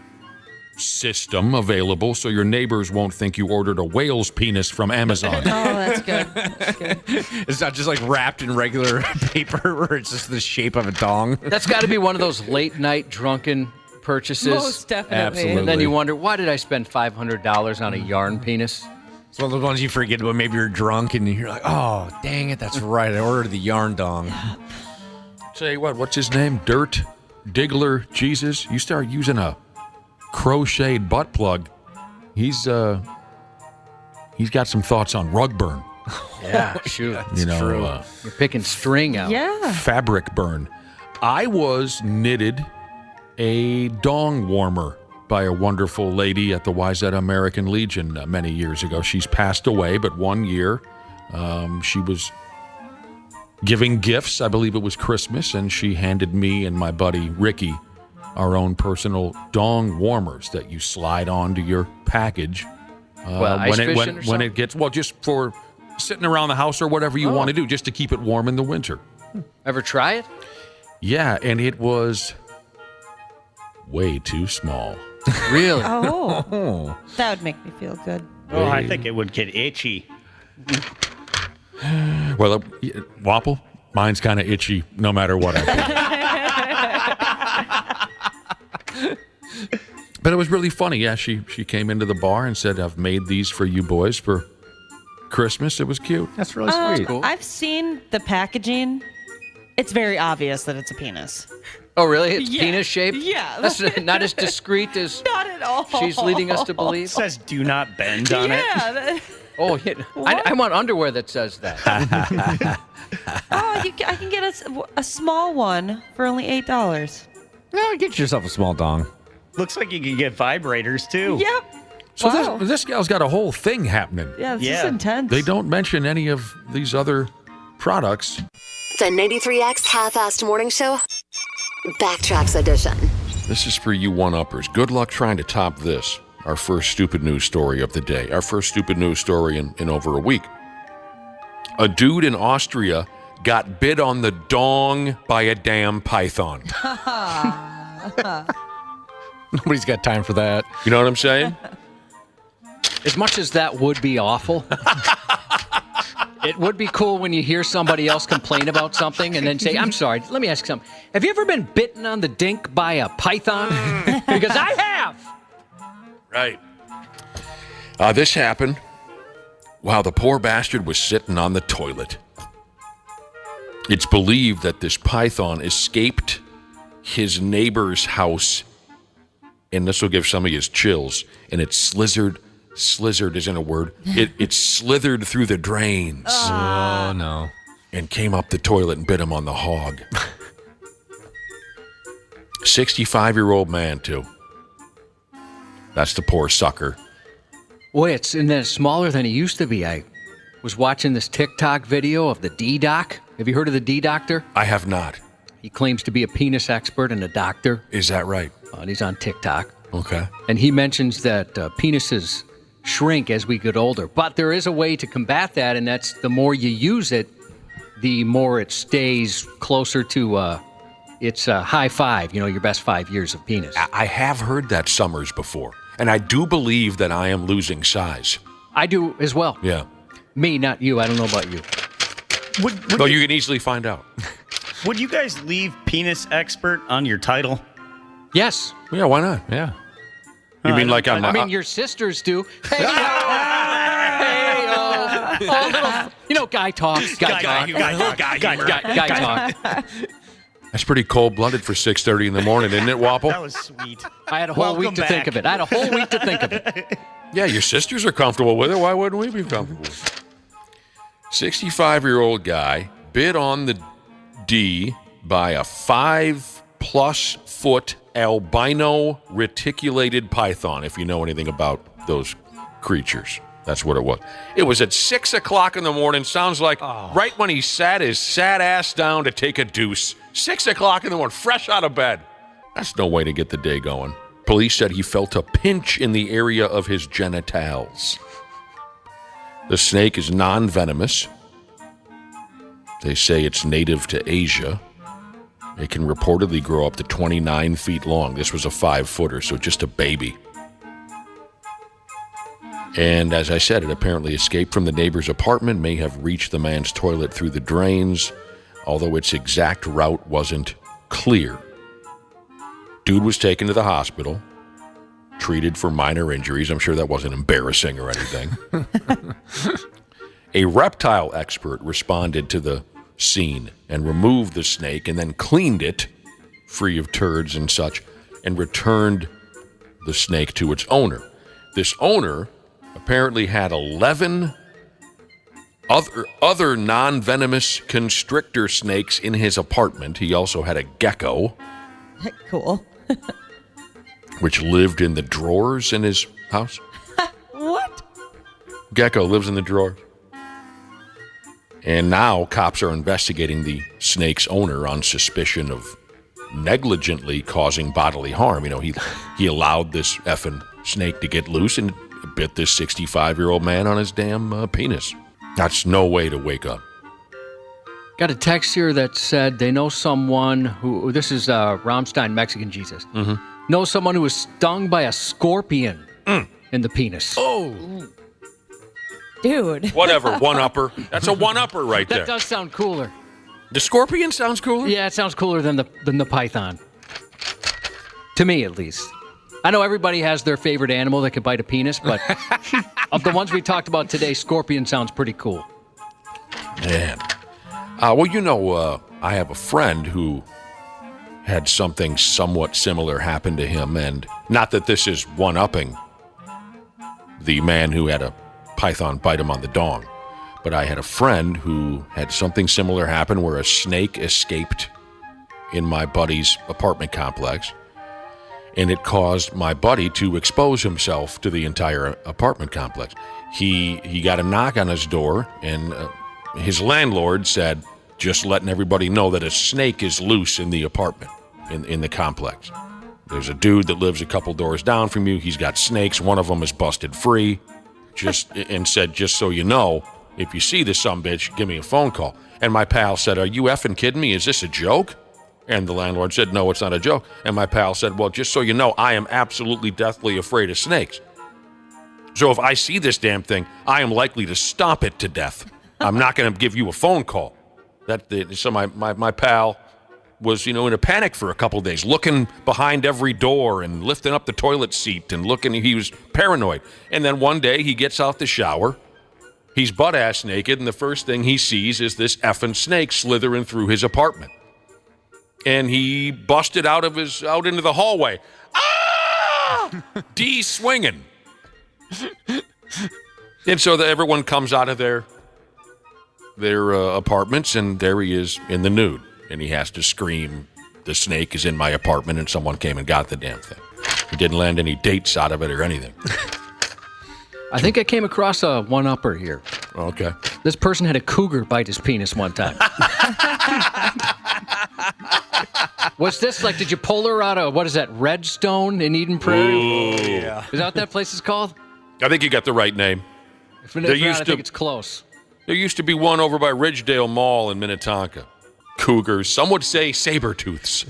system available so your neighbors won't think you ordered a whale's penis from Amazon. Oh, that's good. That's good. It's not just like wrapped in regular paper where it's just the shape of a dong. That's got to be one of those late night drunken purchases. Most definitely. Absolutely. And then you wonder, why did I spend $500 on a yarn penis? It's one of those ones you forget about. Maybe you're drunk and you're like, oh, dang it, that's right. I ordered the yarn dong. Say what? What's his name? Dirt Diggler Jesus. You start using a crocheted butt plug. He's got some thoughts on rug burn. Yeah, shoot. You know, true. You're picking string out. Yeah. Fabric burn. I was knitted a dong warmer by a wonderful lady at the Wayzata American Legion many years ago. She's passed away, but one year she was giving gifts. I believe it was Christmas, and she handed me and my buddy Ricky our own personal dong warmers that you slide onto your package when it gets, well, just for sitting around the house or whatever you want to do, just to keep it warm in the winter. Ever try it? Yeah, and it was way too small. Really? Oh. That would make me feel good. Oh, I think it would get itchy. Well, Wapple, mine's kind of itchy no matter what I do. But it was really funny. Yeah, she came into the bar and said, I've made these for you boys for Christmas. It was cute. That's really sweet. Cool. I've seen the packaging. It's very obvious that it's a penis. Oh, really? It's Yeah. penis shaped? Yeah. That's not as discreet as Not at all. she's leading us to believe. It says do not bend on it. Yeah. Oh, yeah. I want underwear that says that. I can get a small one for only $8. No, get yourself a small dong. Looks like you can get vibrators too. Yep. So Wow. this gal's got a whole thing happening. Yeah, this is intense. They don't mention any of these other products. The 93X Half-Assed Morning Show, Backtracks Edition. This is for you one-uppers. Good luck trying to top this. Our first stupid news story of the day. Our first stupid news story in over a week. A dude in Austria got bit on the dong by a damn python. Nobody's got time for that. You know what I'm saying? As much as that would be awful, it would be cool when you hear somebody else complain about something and then say, I'm sorry, let me ask you something. Have you ever been bitten on the dink by a python? Because I have. Right. This happened while the poor bastard was sitting on the toilet. It's believed that this python escaped his neighbor's house, and this will give some of you chills, and it slithered isn't a word, it slithered through the drains. Oh, no. And came up the toilet and bit him on the hog. 65-year-old man, too. That's the poor sucker. Boy, it's smaller than it used to be. I was watching this TikTok video of the D-Doc. Have you heard of the D-Doctor? I have not. He claims to be a penis expert and a doctor. Is that right? And he's on TikTok. Okay. And he mentions that penises shrink as we get older. But there is a way to combat that, and that's the more you use it, the more it stays closer to its high five, your best 5 years of penis. I have heard that Summers before, and I do believe that I am losing size. I do as well. Yeah. Me, not you. I don't know about you. Well, you can easily find out. Would you guys leave penis expert on your title? Yes. Yeah, why not? Yeah. You mean like I'm... I mean, your sisters do. Hey, guy talk. Guy talk. That's pretty cold-blooded for 6:30 in the morning, isn't it, Wapple? That was sweet. I had a whole week to think of it. Yeah, your sisters are comfortable with it. Why wouldn't we be comfortable with it? 65-year-old guy bit on the D by a 5+ foot albino reticulated python, if you know anything about those creatures. That's what it was. It was at 6 o'clock in the morning. Sounds like right when he sat his sad ass down to take a deuce. 6 o'clock in the morning, fresh out of bed. That's no way to get the day going. Police said he felt a pinch in the area of his genitals. The snake is non-venomous. They say it's native to Asia. It can reportedly grow up to 29 feet long. This was a 5-footer, so just a baby. And as I said, it apparently escaped from the neighbor's apartment, may have reached the man's toilet through the drains, although its exact route wasn't clear. Dude was taken to the hospital, treated for minor injuries. I'm sure that wasn't embarrassing or anything. A reptile expert responded to the scene and removed the snake and then cleaned it, free of turds and such, and returned the snake to its owner. This owner apparently had 11 other non-venomous constrictor snakes in his apartment. He also had a gecko. Cool. Which lived in the drawers in his house. What? Gecko lives in the drawers. And now cops are investigating the snake's owner on suspicion of negligently causing bodily harm. You know, he allowed this effing snake to get loose and bit this 65-year-old man on his damn penis. That's no way to wake up. Got a text here that said they know someone who, this is Rammstein, Mexican Jesus, knows someone who was stung by a scorpion in the penis. Oh. Dude. Whatever, one-upper. That's a one-upper right there. That does sound cooler. The scorpion sounds cooler? Yeah, it sounds cooler than the python. To me, at least. I know everybody has their favorite animal that could bite a penis, but of the ones we talked about today, scorpion sounds pretty cool. Man. Well, you know, I have a friend who had something somewhat similar happen to him, and not that this is one-upping the man who had a python bite him on the dong, but I had a friend who had something similar happen where a snake escaped in my buddy's apartment complex, and it caused my buddy to expose himself to the entire apartment complex. He got a knock on his door, and his landlord said, just letting everybody know that a snake is loose in the apartment, in the complex. There's a dude that lives a couple doors down from you. He's got snakes. One of them is busted free. And said, just so you know, if you see this sumbitch, give me a phone call. And my pal said, are you effing kidding me? Is this a joke? And the landlord said, no, it's not a joke. And my pal said, well, just so you know, I am absolutely deathly afraid of snakes. So if I see this damn thing, I am likely to stomp it to death. I'm not going to give you a phone call. So my pal was, in a panic for a couple of days, looking behind every door and lifting up the toilet seat and looking. He was paranoid. And then one day he gets out the shower. He's butt-ass naked, and the first thing he sees is this effing snake slithering through his apartment. And he busted out into the hallway. Ah! D swinging. And so everyone comes out of their apartments, and there he is in the nude. And he has to scream, the snake is in my apartment, and someone came and got the damn thing. He didn't land any dates out of it or anything. I think I came across a one-upper here. Okay. This person had a cougar bite his penis one time. Was this like, did you pull her out of, what is that, Redstone in Eden Prairie? Ooh. Yeah. Is that what that place is called? I think you got the right name. If not, I think it's close. There used to be one over by Ridgedale Mall in Minnetonka. Cougars, some would say saber-tooths,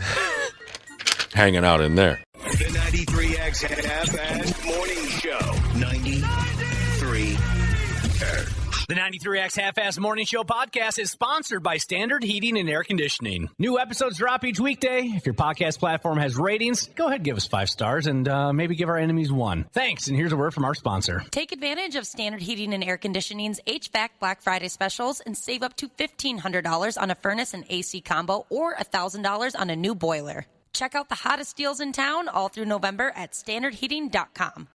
hanging out in there. The 93X Half-Ass Morning Show. 93. The 93X Half-Ass Morning Show podcast is sponsored by Standard Heating and Air Conditioning. New episodes drop each weekday. If your podcast platform has ratings, go ahead and give us 5 stars and maybe give our enemies 1. Thanks, and here's a word from our sponsor. Take advantage of Standard Heating and Air Conditioning's HVAC Black Friday specials and save up to $1,500 on a furnace and AC combo or $1,000 on a new boiler. Check out the hottest deals in town all through November at standardheating.com.